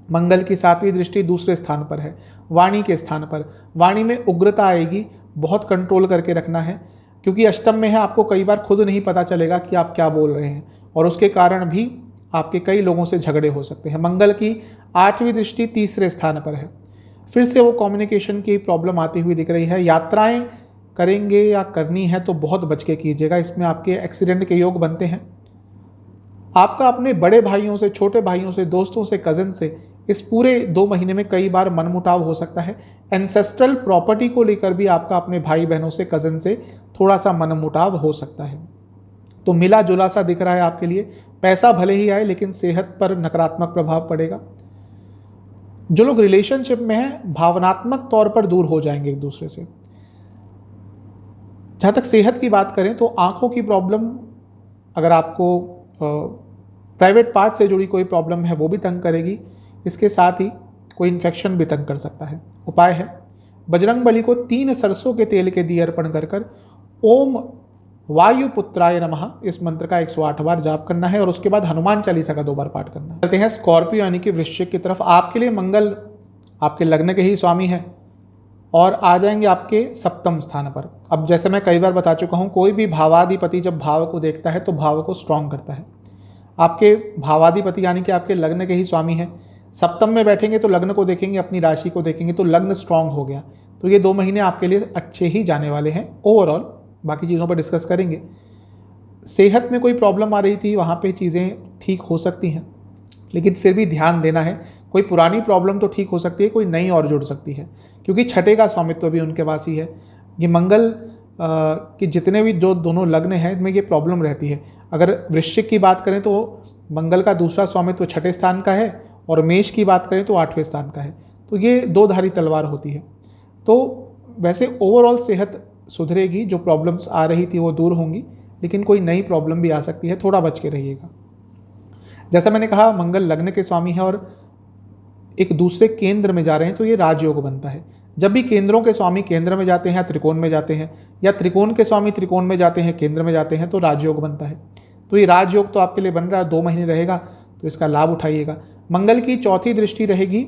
मंगल की 7वीं दृष्टि दूसरे स्थान पर है, वाणी के स्थान पर। वाणी में उग्रता आएगी, बहुत कंट्रोल करके रखना है, क्योंकि अष्टम में है, आपको कई बार खुद नहीं पता चलेगा कि आप क्या बोल रहे हैं, और उसके कारण भी आपके कई लोगों से झगड़े हो सकते हैं। मंगल की 8वीं दृष्टि तीसरे स्थान पर है, फिर से वो कम्युनिकेशन की प्रॉब्लम आती हुई दिख रही है। यात्राएं करेंगे या करनी है तो बहुत बच के कीजिएगा, इसमें आपके एक्सीडेंट के योग बनते हैं। आपका अपने बड़े भाइयों से, छोटे भाइयों से, दोस्तों से, कज़न से इस पूरे 2 महीने में कई बार मनमुटाव हो सकता है। एंसेस्ट्रल प्रॉपर्टी को लेकर भी आपका अपने भाई बहनों से, कज़न से थोड़ा सा मनमुटाव हो सकता है। तो मिला जुला सा दिख रहा है आपके लिए। पैसा भले ही आए, लेकिन सेहत पर नकारात्मक प्रभाव पड़ेगा। जो लोग रिलेशनशिप में हैं, भावनात्मक तौर पर दूर हो जाएंगे एक दूसरे से। जहाँ तक सेहत की बात करें तो आंखों की प्रॉब्लम, अगर आपको प्राइवेट पार्ट से जुड़ी कोई प्रॉब्लम है वो भी तंग करेगी, इसके साथ ही कोई इन्फेक्शन भी तंग कर सकता है। उपाय है, बजरंग बली को 3 सरसों के तेल के दिए अर्पण कर ओम वायुपुत्राय नमः इस मंत्र का 108 बार जाप करना है और उसके बाद हनुमान चालीसा का 2 बार पाठ करना है। चलते हैं स्कॉर्पियो यानी कि वृश्चिक की तरफ। आपके लिए मंगल आपके लग्न के ही स्वामी है और आ जाएंगे आपके सप्तम स्थान पर। अब जैसे मैं कई बार बता चुका हूँ, कोई भी भावाधिपति जब भाव को देखता है तो भाव को स्ट्रांग करता है। आपके भावाधिपति यानी कि आपके लग्न के ही स्वामी है, सप्तम में बैठेंगे तो लग्न को देखेंगे, अपनी राशि को देखेंगे, तो लग्न स्ट्रांग हो गया। तो ये 2 महीने आपके लिए अच्छे ही जाने वाले हैं ओवरऑल। बाकी चीज़ों पर डिस्कस करेंगे। सेहत में कोई प्रॉब्लम आ रही थी, वहाँ पे चीज़ें ठीक हो सकती हैं, लेकिन फिर भी ध्यान देना है। कोई पुरानी प्रॉब्लम तो ठीक हो सकती है, कोई नई और जुड़ सकती है, क्योंकि छठे का स्वामित्व भी उनके पास ही है। ये मंगल के जितने भी जो दोनों लग्न हैं इनमें ये प्रॉब्लम रहती है। अगर वृश्चिक की बात करें तो मंगल का दूसरा स्वामित्व छठे स्थान का है और मेष की बात करें तो 8वें स्थान का है। तो ये 2 धारी तलवार होती है। तो वैसे ओवरऑल सेहत सुधरेगी, जो प्रॉब्लम्स आ रही थी वो दूर होंगी, लेकिन कोई नई प्रॉब्लम भी आ सकती है, थोड़ा बच के रहिएगा। जैसा मैंने कहा, मंगल लग्न के स्वामी है और एक दूसरे केंद्र में जा रहे हैं तो ये राजयोग बनता है। जब भी केंद्रों के स्वामी केंद्र में जाते हैं, त्रिकोण में जाते हैं, या त्रिकोण के स्वामी त्रिकोण में जाते हैं, केंद्र में जाते हैं, तो राजयोग बनता है। तो ये राजयोग तो आपके लिए बन रहा है, 2 महीने रहेगा, तो इसका लाभ उठाइएगा। मंगल की चौथी दृष्टि रहेगी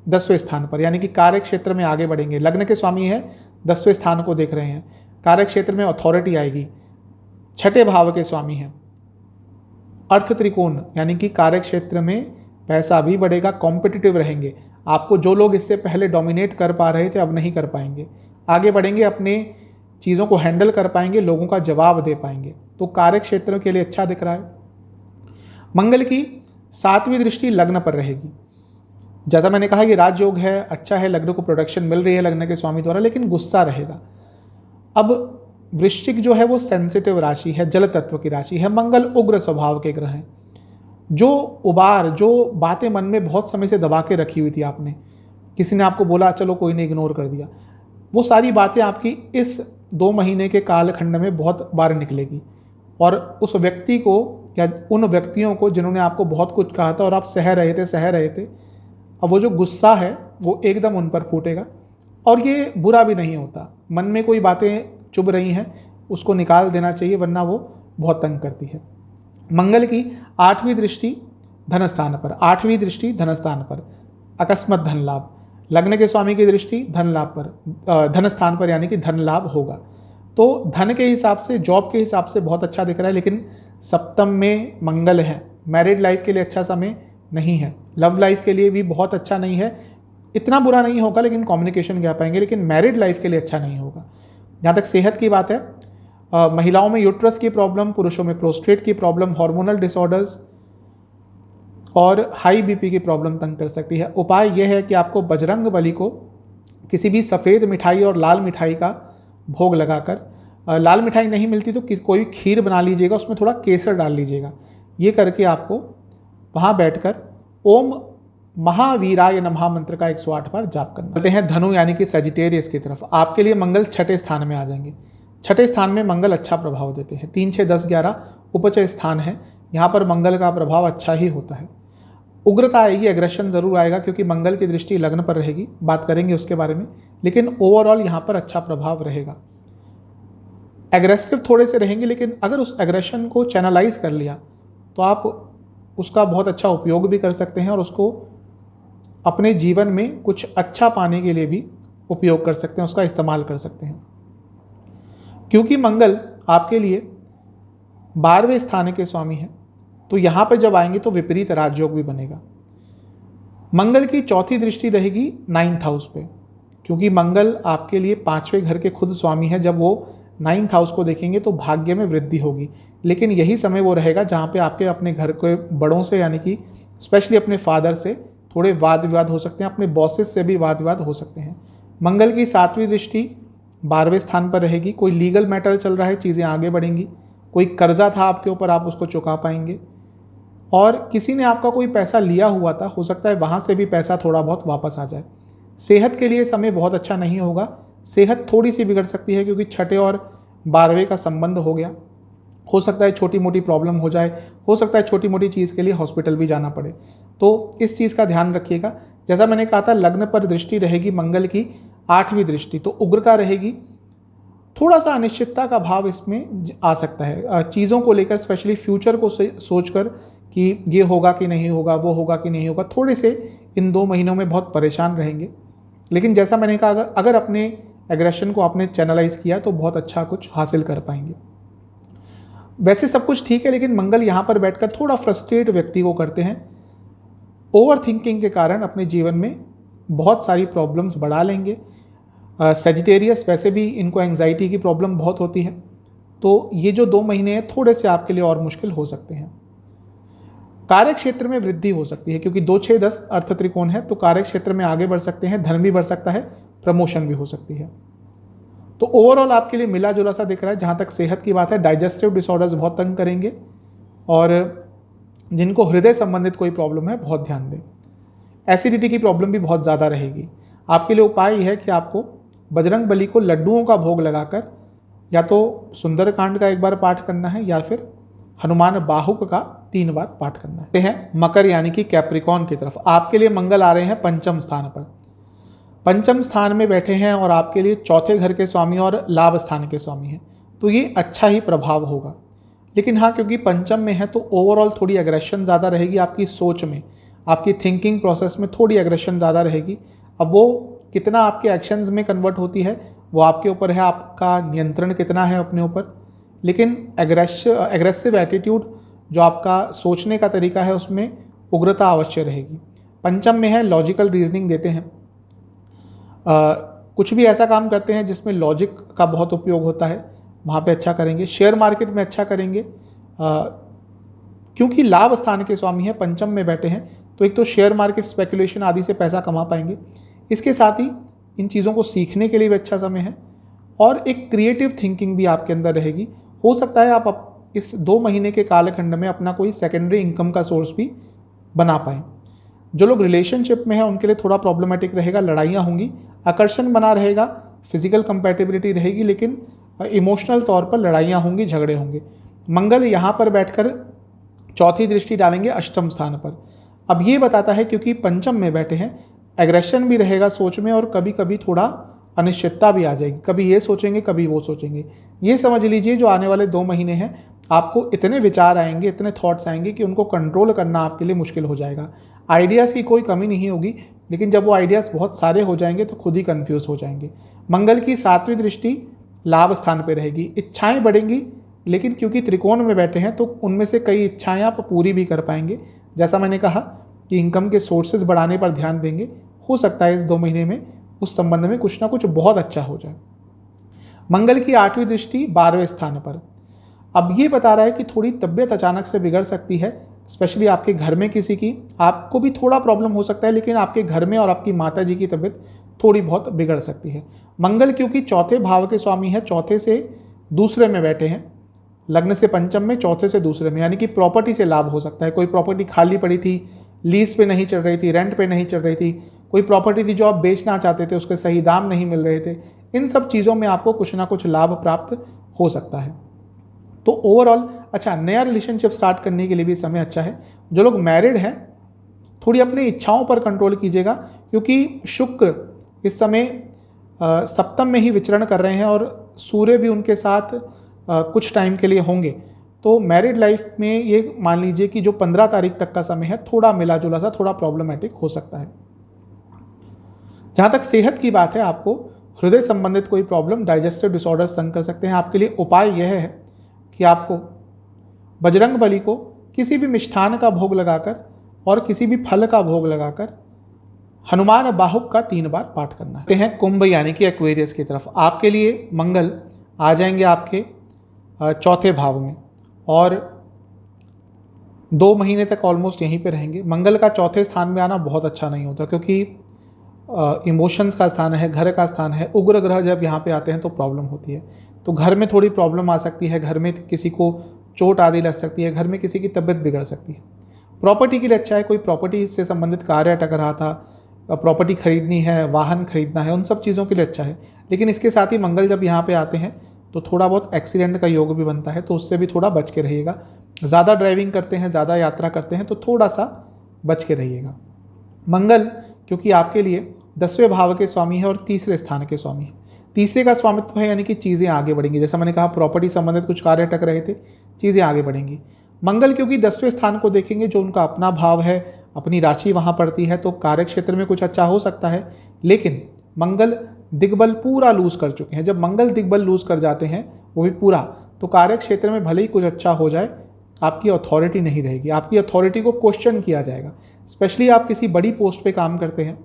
10वें स्थान पर, यानी कि कार्य क्षेत्र में आगे बढ़ेंगे। लग्न के स्वामी है, 10वें स्थान को देख रहे हैं, कार्य क्षेत्र में अथॉरिटी आएगी। छठे भाव के स्वामी हैं, अर्थ त्रिकोण, यानी कि कार्य क्षेत्र में पैसा भी बढ़ेगा, कॉम्पिटिटिव रहेंगे। आपको जो लोग इससे पहले डोमिनेट कर पा रहे थे अब नहीं कर पाएंगे, आगे बढ़ेंगे, अपने चीज़ों को हैंडल कर पाएंगे, लोगों का जवाब दे पाएंगे। तो कार्य क्षेत्र के लिए अच्छा दिख रहा है। मंगल की 7वीं दृष्टि लग्न पर रहेगी। जैसा मैंने कहा, ये राजयोग है, अच्छा है, लग्न को प्रोटेक्शन मिल रही है लग्न के स्वामी द्वारा, लेकिन गुस्सा रहेगा। अब वृश्चिक जो है वो सेंसिटिव राशि है, जल तत्व की राशि है। मंगल उग्र स्वभाव के ग्रह हैं। जो बातें मन में बहुत समय से दबा के रखी हुई थी आपने, किसी ने आपको बोला, चलो कोई ने इग्नोर कर दिया, वो सारी बातें आपकी इस 2 महीने के कालखंड में बहुत बार निकलेगी। और उस व्यक्ति को या उन व्यक्तियों को जिन्होंने आपको बहुत कुछ कहा था और आप सह रहे थे, अब वो जो गुस्सा है वो एकदम उन पर फूटेगा। और ये बुरा भी नहीं होता, मन में कोई बातें चुभ रही हैं उसको निकाल देना चाहिए, वरना वो बहुत तंग करती है। मंगल की 8वीं दृष्टि धनस्थान पर, 8वीं दृष्टि धनस्थान पर, अकस्मात धन लाभ। लग्न के स्वामी की दृष्टि धन लाभ पर, धनस्थान पर, यानी कि धन लाभ होगा। तो धन के हिसाब से, जॉब के हिसाब से बहुत अच्छा दिख रहा है, लेकिन सप्तम में मंगल है, मैरिड लाइफ के लिए अच्छा समय नहीं है, लव लाइफ के लिए भी बहुत अच्छा नहीं है। इतना बुरा नहीं होगा, लेकिन कम्युनिकेशन गा पाएंगे, लेकिन मैरिड लाइफ के लिए अच्छा नहीं होगा। जहाँ तक सेहत की बात है, महिलाओं में यूट्रस की प्रॉब्लम, पुरुषों में प्रोस्टेट की प्रॉब्लम, हार्मोनल डिसऑर्डर्स और हाई बीपी की प्रॉब्लम तंग कर सकती है। उपाय यह है कि आपको बजरंग बली को किसी भी सफ़ेद मिठाई और लाल मिठाई का भोग लगाकर, लाल मिठाई नहीं मिलती तो कोई खीर बना लीजिएगा, उसमें थोड़ा केसर डाल लीजिएगा। ये करके आपको वहाँ बैठकर ओम महावीराय नमः मंत्र का 108 बार जाप करना। चलते हैं धनु यानी कि सजिटेरियस की तरफ। आपके लिए मंगल छठे स्थान में आ जाएंगे। छठे स्थान में मंगल अच्छा प्रभाव देते हैं। 3, 6, 10, 11 उपचय स्थान है, यहाँ पर मंगल का प्रभाव अच्छा ही होता है। उग्रता आएगी, एग्रेशन जरूर आएगा, क्योंकि मंगल की दृष्टि लग्न पर रहेगी, बात करेंगे उसके बारे में, लेकिन ओवरऑल यहाँ पर अच्छा प्रभाव रहेगा। एग्रेसिव थोड़े से रहेंगे, लेकिन अगर उस एग्रेशन को चैनलाइज कर लिया तो आप उसका बहुत अच्छा उपयोग भी कर सकते हैं और उसको अपने जीवन में कुछ अच्छा पाने के लिए भी उपयोग कर सकते हैं, उसका इस्तेमाल कर सकते हैं। क्योंकि मंगल आपके लिए 12वें स्थान के स्वामी हैं, तो यहाँ पर जब आएंगे तो विपरीत राजयोग भी बनेगा। मंगल की चौथी दृष्टि रहेगी 9th हाउस पे, क्योंकि मंगल आपके लिए 5वें घर के खुद स्वामी है। जब वो 9th हाउस को देखेंगे तो भाग्य में वृद्धि होगी, लेकिन यही समय वो रहेगा जहाँ पे आपके अपने घर के बड़ों से, यानी कि स्पेशली अपने फादर से थोड़े वाद विवाद हो सकते हैं, अपने बॉसेस से भी वाद विवाद हो सकते हैं। मंगल की 7वीं दृष्टि 12वें स्थान पर रहेगी। कोई लीगल मैटर चल रहा है, चीज़ें आगे बढ़ेंगी। कोई कर्जा था आपके ऊपर, आप उसको चुका पाएंगे। और किसी ने आपका कोई पैसा लिया हुआ था, हो सकता है वहाँ से भी पैसा थोड़ा बहुत वापस आ जाए। सेहत के लिए समय बहुत अच्छा नहीं होगा, सेहत थोड़ी सी बिगड़ सकती है, क्योंकि छठे और 12वें का संबंध हो गया। हो सकता है छोटी मोटी प्रॉब्लम हो जाए, हो सकता है छोटी मोटी चीज़ के लिए हॉस्पिटल भी जाना पड़े, तो इस चीज़ का ध्यान रखिएगा। जैसा मैंने कहा था, लग्न पर दृष्टि रहेगी मंगल की 8वीं दृष्टि, तो उग्रता रहेगी थोड़ा सा अनिश्चितता का भाव इसमें आ सकता है, चीज़ों को लेकर, स्पेशली फ्यूचर को सोचकर कि ये होगा कि नहीं होगा, वो होगा कि नहीं होगा, थोड़े से इन 2 महीनों में बहुत परेशान रहेंगे। लेकिन जैसा मैंने कहा, अगर अपने एग्रेशन को आपने चैनलाइज किया तो बहुत अच्छा कुछ हासिल कर पाएंगे। वैसे सब कुछ ठीक है, लेकिन मंगल यहाँ पर बैठकर थोड़ा फ्रस्ट्रेट व्यक्ति को करते हैं। ओवर थिंकिंग के कारण अपने जीवन में बहुत सारी प्रॉब्लम्स बढ़ा लेंगे। सेजिटेरियस वैसे भी इनको एंग्जाइटी की प्रॉब्लम बहुत होती है, तो ये जो 2 महीने हैं थोड़े से आपके लिए और मुश्किल हो सकते हैं। कार्य क्षेत्र में वृद्धि हो सकती है, क्योंकि 2, 6, 10 अर्थ त्रिकोण है, तो कार्य क्षेत्र में आगे बढ़ सकते हैं, धन भी बढ़ सकता है, प्रमोशन भी हो सकती है। तो ओवरऑल आपके लिए मिला जुला सा दिख रहा है। जहाँ तक सेहत की बात है, डाइजेस्टिव डिसऑर्डर्स बहुत तंग करेंगे, और जिनको हृदय संबंधित कोई प्रॉब्लम है बहुत ध्यान दें। एसिडिटी की प्रॉब्लम भी बहुत ज़्यादा रहेगी। आपके लिए उपाय यह है कि आपको बजरंग बली को लड्डुओं का भोग लगाकर या तो सुंदरकांड का 1 बार पाठ करना है, या फिर हनुमान बाहुक का 3 बार पाठ करना है। मकर यानी कि कैप्रिकॉन की तरफ आपके लिए मंगल आ रहे हैं पंचम स्थान पर। पंचम स्थान में बैठे हैं और आपके लिए चौथे घर के स्वामी और लाभ स्थान के स्वामी हैं, तो ये अच्छा ही प्रभाव होगा। लेकिन हाँ, क्योंकि पंचम में है तो ओवरऑल थोड़ी एग्रेशन ज़्यादा रहेगी आपकी सोच में, आपकी थिंकिंग प्रोसेस में थोड़ी एग्रेशन ज़्यादा रहेगी। अब वो कितना आपके एक्शंस में कन्वर्ट होती है वो आपके ऊपर है, आपका नियंत्रण कितना है अपने ऊपर। लेकिन एग्रेसिव एटीट्यूड, जो आपका सोचने का तरीका है, उसमें उग्रता अवश्य रहेगी। पंचम में है, लॉजिकल रीजनिंग देते हैं, कुछ भी ऐसा काम करते हैं जिसमें लॉजिक का बहुत उपयोग होता है, वहाँ पे अच्छा करेंगे। शेयर मार्केट में अच्छा करेंगे, क्योंकि लाभ स्थान के स्वामी हैं, पंचम में बैठे हैं, तो एक तो शेयर मार्केट, स्पेकुलेशन आदि से पैसा कमा पाएंगे। इसके साथ ही इन चीज़ों को सीखने के लिए भी अच्छा समय है, और एक क्रिएटिव थिंकिंग भी आपके अंदर रहेगी। हो सकता है आप इस 2 महीने के कालखंड में अपना कोई सेकेंडरी इनकम का सोर्स भी बना पाएँ। जो लोग रिलेशनशिप में हैं उनके लिए थोड़ा प्रॉब्लमेटिक रहेगा, लड़ाइयाँ होंगी, आकर्षण बना रहेगा, फिजिकल कंपैटिबिलिटी रहेगी, लेकिन इमोशनल तौर पर लड़ाइयाँ होंगी, झगड़े होंगे। मंगल यहाँ पर बैठकर चौथी दृष्टि डालेंगे अष्टम स्थान पर। अब ये बताता है, क्योंकि पंचम में बैठे हैं, एग्रेशन भी रहेगा सोच में, और कभी कभी थोड़ा अनिश्चितता भी आ जाएगी, कभी ये सोचेंगे कभी वो सोचेंगे। ये समझ लीजिए जो आने वाले 2 महीने हैं आपको इतने विचार आएंगे, इतने थॉट्स आएंगे कि उनको कंट्रोल करना आपके लिए मुश्किल हो जाएगा। आइडियाज़ की कोई कमी नहीं होगी, लेकिन जब वो आइडियाज़ बहुत सारे हो जाएंगे तो खुद ही कंफ्यूज हो जाएंगे। मंगल की 7वीं दृष्टि लाभ स्थान पर रहेगी, इच्छाएं बढ़ेंगी, लेकिन क्योंकि त्रिकोण में बैठे हैं तो उनमें से कई इच्छाएं आप पूरी भी कर पाएंगे। जैसा मैंने कहा कि इनकम के सोर्सेज बढ़ाने पर ध्यान देंगे, हो सकता है इस 2 महीने में उस संबंध में कुछ ना कुछ बहुत अच्छा हो जाए। मंगल की 8वीं दृष्टि 12वें स्थान पर। अब ये बता रहा है कि थोड़ी तबीयत अचानक से बिगड़ सकती है, स्पेशली आपके घर में किसी की, आपको भी थोड़ा प्रॉब्लम हो सकता है, लेकिन आपके घर में और आपकी माता जी की तबीयत थोड़ी बहुत बिगड़ सकती है। मंगल क्योंकि चौथे भाव के स्वामी है, चौथे से दूसरे में बैठे हैं, लग्न से पंचम में, चौथे से दूसरे में, यानी कि प्रॉपर्टी से लाभ हो सकता है। कोई प्रॉपर्टी खाली पड़ी थी, लीज पे नहीं चल रही थी, रेंट पे नहीं चल रही थी, कोई प्रॉपर्टी थी जो आप बेचना चाहते थे, उसके सही दाम नहीं मिल रहे थे, इन सब चीज़ों में आपको कुछ ना कुछ लाभ प्राप्त हो सकता है। तो ओवरऑल अच्छा, नया रिलेशनशिप स्टार्ट करने के लिए भी समय अच्छा है। जो लोग मैरिड हैं थोड़ी अपनी इच्छाओं पर कंट्रोल कीजिएगा, क्योंकि शुक्र इस समय सप्तम में ही विचरण कर रहे हैं और सूर्य भी उनके साथ कुछ टाइम के लिए होंगे। तो मैरिड लाइफ में ये मान लीजिए कि जो 15 तारीख तक का समय है थोड़ा मिला जुला सा, थोड़ा प्रॉब्लमेटिक हो सकता है। जहाँ तक सेहत की बात है, आपको हृदय संबंधित कोई प्रॉब्लम, डाइजेस्टिव डिसऑर्डर्स तंग कर सकते हैं। आपके लिए उपाय यह है कि आपको बजरंग बली को किसी भी मिष्ठान का भोग लगाकर और किसी भी फल का भोग लगाकर हनुमान बाहुक का 3 बार पाठ करना है। कुंभ यानी कि एक्वेरियस की तरफ आपके लिए मंगल आ जाएंगे आपके चौथे भाव में, और 2 महीने तक ऑलमोस्ट यहीं पे रहेंगे। मंगल का चौथे स्थान में आना बहुत अच्छा नहीं होता, क्योंकि इमोशंस का स्थान है, घर का स्थान है। उग्र ग्रह जब यहाँ पे आते हैं तो प्रॉब्लम होती है, तो घर में थोड़ी प्रॉब्लम आ सकती है, घर में किसी को चोट आदि लग सकती है, घर में किसी की तबीयत बिगड़ सकती है। प्रॉपर्टी के लिए अच्छा है, कोई प्रॉपर्टी से संबंधित कार्य अटक रहा था, प्रॉपर्टी खरीदनी है, वाहन खरीदना है, उन सब चीज़ों के लिए अच्छा है। लेकिन इसके साथ ही मंगल जब यहाँ पे आते हैं तो थोड़ा बहुत एक्सीडेंट का योग भी बनता है, तो उससे भी थोड़ा बच के रहिएगा। ज़्यादा ड्राइविंग करते हैं, ज़्यादा यात्रा करते हैं तो थोड़ा सा बच के रहिएगा। मंगल क्योंकि आपके लिए 10वें भाव के स्वामी है और तीसरे स्थान के स्वामी है, तीसरे का स्वामित्व है, यानी कि चीज़ें आगे बढ़ेंगी। जैसा मैंने कहा प्रॉपर्टी संबंधित कुछ कार्य अटक रहे थे, चीज़ें आगे बढ़ेंगी। मंगल क्योंकि 10वें स्थान को देखेंगे, जो उनका अपना भाव है, अपनी राशि वहाँ पड़ती है, तो कार्य क्षेत्र में कुछ अच्छा हो सकता है। लेकिन मंगल दिग्बल पूरा लूज कर चुके हैं। जब मंगल दिग्बल लूज कर जाते हैं, वो भी पूरा, तो कार्य क्षेत्र में भले ही कुछ अच्छा हो जाए, आपकी अथॉरिटी नहीं रहेगी, आपकी अथॉरिटी को क्वेश्चन किया जाएगा। स्पेशली आप किसी बड़ी पोस्ट पे काम करते हैं,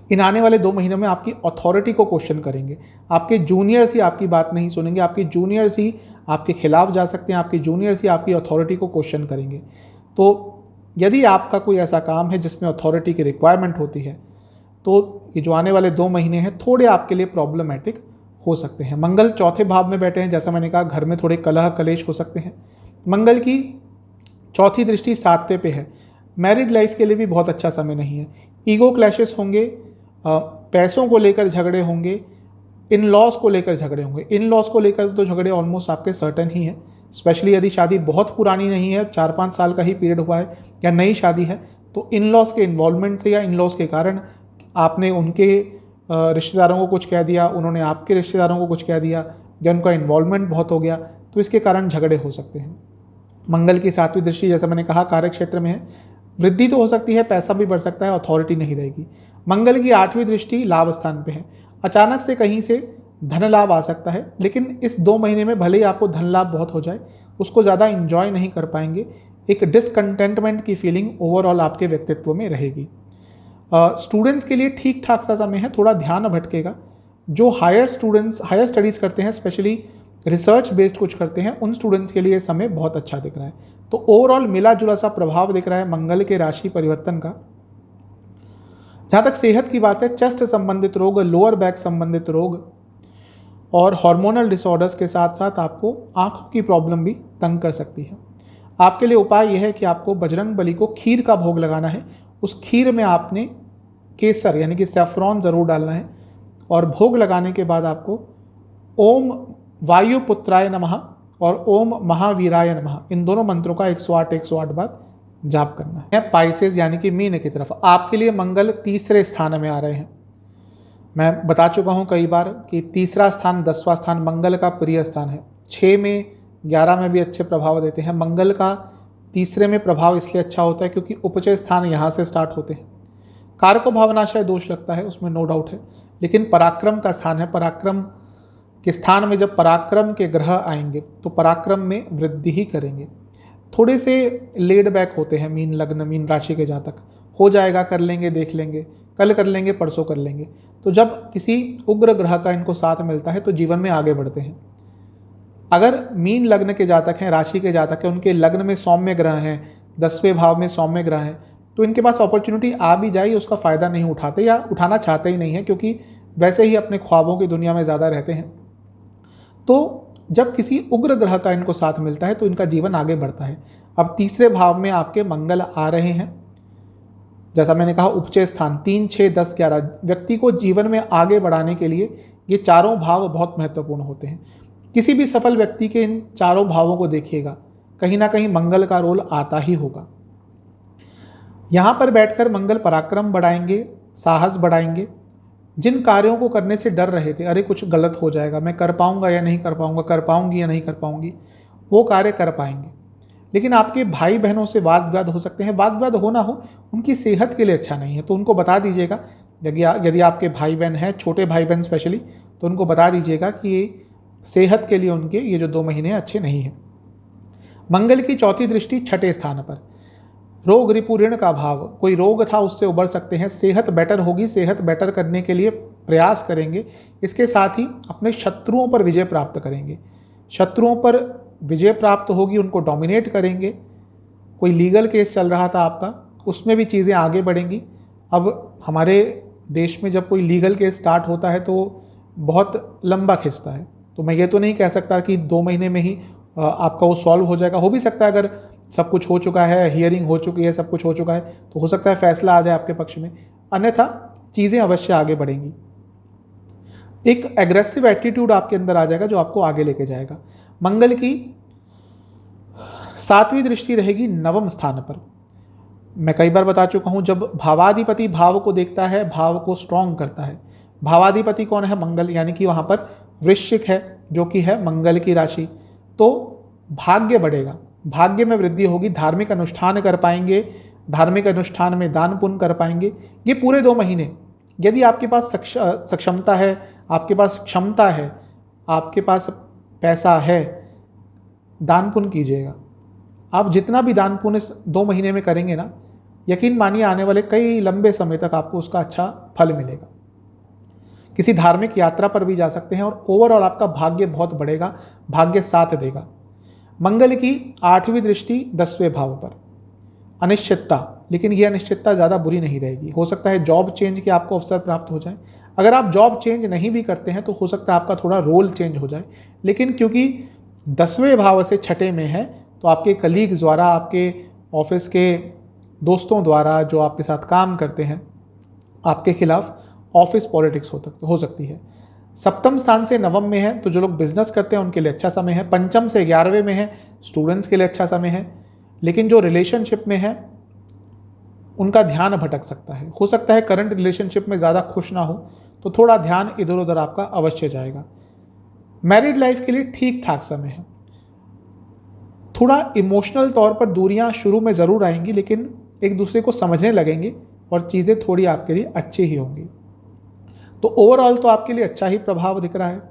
इन आने वाले 2 महीनों में आपकी अथॉरिटी को क्वेश्चन करेंगे। आपके जूनियर्स ही आपकी बात नहीं सुनेंगे, आपके जूनियर्स ही आपके खिलाफ जा सकते हैं, आपके जूनियर्स ही आपकी अथॉरिटी को क्वेश्चन करेंगे। तो यदि आपका कोई ऐसा काम है जिसमें अथॉरिटी की रिक्वायरमेंट होती है, तो ये जो आने वाले 2 महीने हैं थोड़े आपके लिए प्रॉब्लमेटिक हो सकते हैं। मंगल चौथे भाव में बैठे हैं, जैसा मैंने कहा घर में थोड़े कलह कलेश हो सकते हैं। मंगल की चौथी दृष्टि 7वें पे है। मैरिड लाइफ के लिए भी बहुत अच्छा समय नहीं है। ईगो क्लैशेस होंगे, पैसों को लेकर झगड़े होंगे, इन लॉज को लेकर झगड़े होंगे। इन लॉज को लेकर तो झगड़े ऑलमोस्ट आपके सर्टन ही हैं। स्पेशली यदि शादी बहुत पुरानी नहीं है, 4-5 साल का ही पीरियड हुआ है, या नई शादी है, तो इन लॉज के इन्वॉल्वमेंट से या इन लॉज के कारण आपने उनके रिश्तेदारों को कुछ कह दिया, उन्होंने आपके रिश्तेदारों को कुछ कह दिया, या उनका इन्वॉल्वमेंट बहुत हो गया, तो इसके कारण झगड़े हो सकते हैं। मंगल की 7वीं दृष्टि, जैसा मैंने कहा, कार्य क्षेत्र में है। वृद्धि तो हो सकती है, पैसा भी बढ़ सकता है, अथॉरिटी नहीं रहेगी। मंगल की 8वीं दृष्टि लाभ स्थान पे है। अचानक से कहीं से धन लाभ आ सकता है, लेकिन इस 2 महीने में भले ही आपको धन लाभ बहुत हो जाए, उसको ज़्यादा इंजॉय नहीं कर पाएंगे। एक डिसकंटेंटमेंट की फीलिंग ओवरऑल आपके व्यक्तित्व में रहेगी। स्टूडेंट्स के लिए ठीक ठाक सा समय है, थोड़ा ध्यान भटकेगा। जो हायर स्टडीज़ करते हैं, स्पेशली रिसर्च बेस्ड कुछ करते हैं, उन स्टूडेंट्स के लिए समय बहुत अच्छा दिख रहा है। तो ओवरऑल मिला जुला सा प्रभाव दिख रहा है मंगल के राशि परिवर्तन का। जहाँ तक सेहत की बात है, चेस्ट संबंधित रोग, लोअर बैक संबंधित रोग और हार्मोनल डिसऑर्डर्स के साथ साथ आपको आंखों की प्रॉब्लम भी तंग कर सकती है। आपके लिए उपाय यह है कि आपको बजरंग बली को खीर का भोग लगाना है। उस खीर में आपने केसर यानी कि सैफरॉन ज़रूर डालना है, और भोग लगाने के बाद आपको ओम वायुपुत्राय नमः और ओम महावीराय नमः, इन दोनों मंत्रों का 108 बार जाप करना है। पाइसेस यानी कि मीन की तरफ आपके लिए मंगल तीसरे स्थान में आ रहे हैं। मैं बता चुका हूं कई बार कि तीसरा स्थान 10वां स्थान मंगल का प्रिय स्थान है। 6 में 11 में भी अच्छे प्रभाव देते हैं। मंगल का तीसरे में प्रभाव इसलिए अच्छा होता है क्योंकि उपचय स्थान यहाँ से स्टार्ट होते हैं। कारको भावनाशय दोष लगता है, उसमें नो डाउट है, लेकिन पराक्रम का स्थान है। पराक्रम के स्थान में जब पराक्रम के ग्रह आएंगे तो पराक्रम में वृद्धि ही करेंगे। थोड़े से लेड बैक होते हैं मीन लग्न, मीन राशि के जातक। हो जाएगा, कर लेंगे, देख लेंगे, कल कर लेंगे, परसों कर लेंगे। तो जब किसी उग्र ग्रह का इनको साथ मिलता है तो जीवन में आगे बढ़ते हैं। अगर मीन लग्न के जातक हैं, राशि के जातक हैं, उनके लग्न में सौम्य ग्रह हैं, 10वें भाव में सौम्य ग्रह हैं, तो इनके पास अपॉर्चुनिटी आ भी जाए, उसका फ़ायदा नहीं उठाते या उठाना चाहते ही नहीं है, क्योंकि वैसे ही अपने ख्वाबों की दुनिया में ज़्यादा रहते हैं। तो जब किसी उग्र ग्रह का इनको साथ मिलता है तो इनका जीवन आगे बढ़ता है। अब तीसरे भाव में आपके मंगल आ रहे हैं, जैसा मैंने कहा उपचय स्थान 3, 6, 10, 11 व्यक्ति को जीवन में आगे बढ़ाने के लिए ये चारों भाव बहुत महत्वपूर्ण होते हैं। किसी भी सफल व्यक्ति के इन चारों भावों को देखिएगा, कहीं ना कहीं मंगल का रोल आता ही होगा। यहाँ पर बैठकर मंगल पराक्रम बढ़ाएंगे, साहस बढ़ाएंगे। जिन कार्यों को करने से डर रहे थे, अरे कुछ गलत हो जाएगा, मैं कर पाऊंगा या नहीं कर पाऊंगा, कर पाऊंगी या नहीं कर पाऊंगी, वो कार्य कर पाएंगे। लेकिन आपके भाई बहनों से वाद विवाद हो सकते हैं। वाद विवाद हो ना हो, उनकी सेहत के लिए अच्छा नहीं है, तो उनको बता दीजिएगा। यदि आपके भाई बहन हैं, छोटे भाई बहन स्पेशली, तो उनको बता दीजिएगा कि ये सेहत के लिए उनके ये जो 2 महीने अच्छे नहीं हैं। मंगल की चौथी दृष्टि 6ठे स्थान पर, रोग रिपु ऋण का भाव, कोई रोग था उससे उबर सकते हैं। सेहत बेटर होगी, सेहत बेटर करने के लिए प्रयास करेंगे। इसके साथ ही अपने शत्रुओं पर विजय प्राप्त करेंगे। शत्रुओं पर विजय प्राप्त होगी, उनको डोमिनेट करेंगे। कोई लीगल केस चल रहा था आपका, उसमें भी चीज़ें आगे बढ़ेंगी। अब हमारे देश में जब कोई लीगल केस स्टार्ट होता है तो बहुत लंबा खिंचता है, तो मैं ये तो नहीं कह सकता कि 2 महीने में ही आपका वो सॉल्व हो जाएगा। हो भी सकता है, अगर सब कुछ हो चुका है, हियरिंग हो चुकी है, सब कुछ हो चुका है, तो हो सकता है फैसला आ जाए आपके पक्ष में, अन्यथा चीज़ें अवश्य आगे बढ़ेंगी। एक एग्रेसिव एटीट्यूड आपके अंदर आ जाएगा जो आपको आगे लेके जाएगा। मंगल की 7वीं दृष्टि रहेगी 9वें स्थान पर। मैं कई बार बता चुका हूं, जब भावाधिपति भाव को देखता है, भाव को स्ट्रॉन्ग करता है। भावाधिपति कौन है? मंगल, यानी कि वहाँ पर वृश्चिक है जो कि है मंगल की राशि। तो भाग्य बढ़ेगा, भाग्य में वृद्धि होगी, धार्मिक अनुष्ठान कर पाएंगे, धार्मिक अनुष्ठान में दान पुण्य कर पाएंगे। ये पूरे 2 महीने यदि आपके पास सक्षमता है, आपके पास क्षमता है, आपके पास पैसा है, दान पुण्य कीजिएगा। आप जितना भी दान पुण्य इस 2 महीने में करेंगे ना, यकीन मानिए आने वाले कई लंबे समय तक आपको उसका अच्छा फल मिलेगा। किसी धार्मिक यात्रा पर भी जा सकते हैं और ओवरऑल आपका भाग्य बहुत बढ़ेगा, भाग्य साथ देगा। मंगल की 8वीं दृष्टि 10वें भाव पर, अनिश्चितता, लेकिन यह अनिश्चितता ज़्यादा बुरी नहीं रहेगी। हो सकता है जॉब चेंज के आपको अवसर प्राप्त हो जाए। अगर आप जॉब चेंज नहीं भी करते हैं तो हो सकता है आपका थोड़ा रोल चेंज हो जाए, लेकिन क्योंकि 10वें भाव से 6ठे में है तो आपके कलीग्स द्वारा, आपके ऑफिस के दोस्तों द्वारा जो आपके साथ काम करते हैं, आपके खिलाफ ऑफिस पॉलिटिक्स हो सकती है। सप्तम स्थान से 9वें में है तो जो लोग बिजनेस करते हैं उनके लिए अच्छा समय है। पंचम से 11वें में है, स्टूडेंट्स के लिए अच्छा समय है। लेकिन जो रिलेशनशिप में है उनका ध्यान भटक सकता है। हो सकता है करंट रिलेशनशिप में ज़्यादा खुश ना हो तो थोड़ा ध्यान इधर उधर आपका अवश्य जाएगा। मैरिड लाइफ के लिए ठीक ठाक समय है। थोड़ा इमोशनल तौर पर दूरियां शुरू में ज़रूर आएंगी, लेकिन एक दूसरे को समझने लगेंगे और चीज़ें थोड़ी आपके लिए अच्छी ही होंगी। तो ओवरऑल तो आपके लिए अच्छा ही प्रभाव दिख रहा है।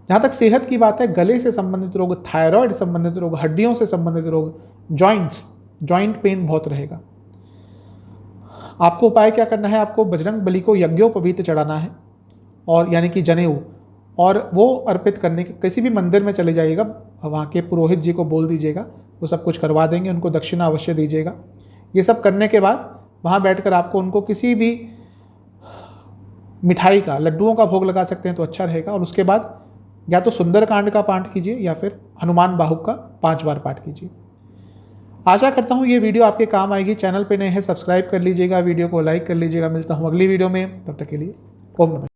जहाँ तक सेहत की बात है, गले से संबंधित रोग, थायराइड संबंधित रोग, हड्डियों से संबंधित रोग, जॉइंट पेन बहुत रहेगा। आपको उपाय क्या करना है? आपको बजरंग बली को यज्ञोपवीत चढ़ाना है, और यानी कि जनेऊ, और वो अर्पित करने के किसी भी मंदिर में चले जाइएगा, वहाँ के पुरोहित जी को बोल दीजिएगा, वो सब कुछ करवा देंगे। उनको दक्षिणा अवश्य दीजिएगा। ये सब करने के बाद वहाँ बैठकर आपको उनको किसी भी मिठाई का, लड्डुओं का भोग लगा सकते हैं तो अच्छा रहेगा। और उसके बाद या तो सुंदरकांड का पाठ कीजिए या फिर हनुमान बाहुक का 5 बार पाठ कीजिए। आशा करता हूँ ये वीडियो आपके काम आएगी। चैनल पे नए हैं सब्सक्राइब कर लीजिएगा, वीडियो को लाइक कर लीजिएगा। मिलता हूँ अगली वीडियो में, तब तक के लिए ओम नमः।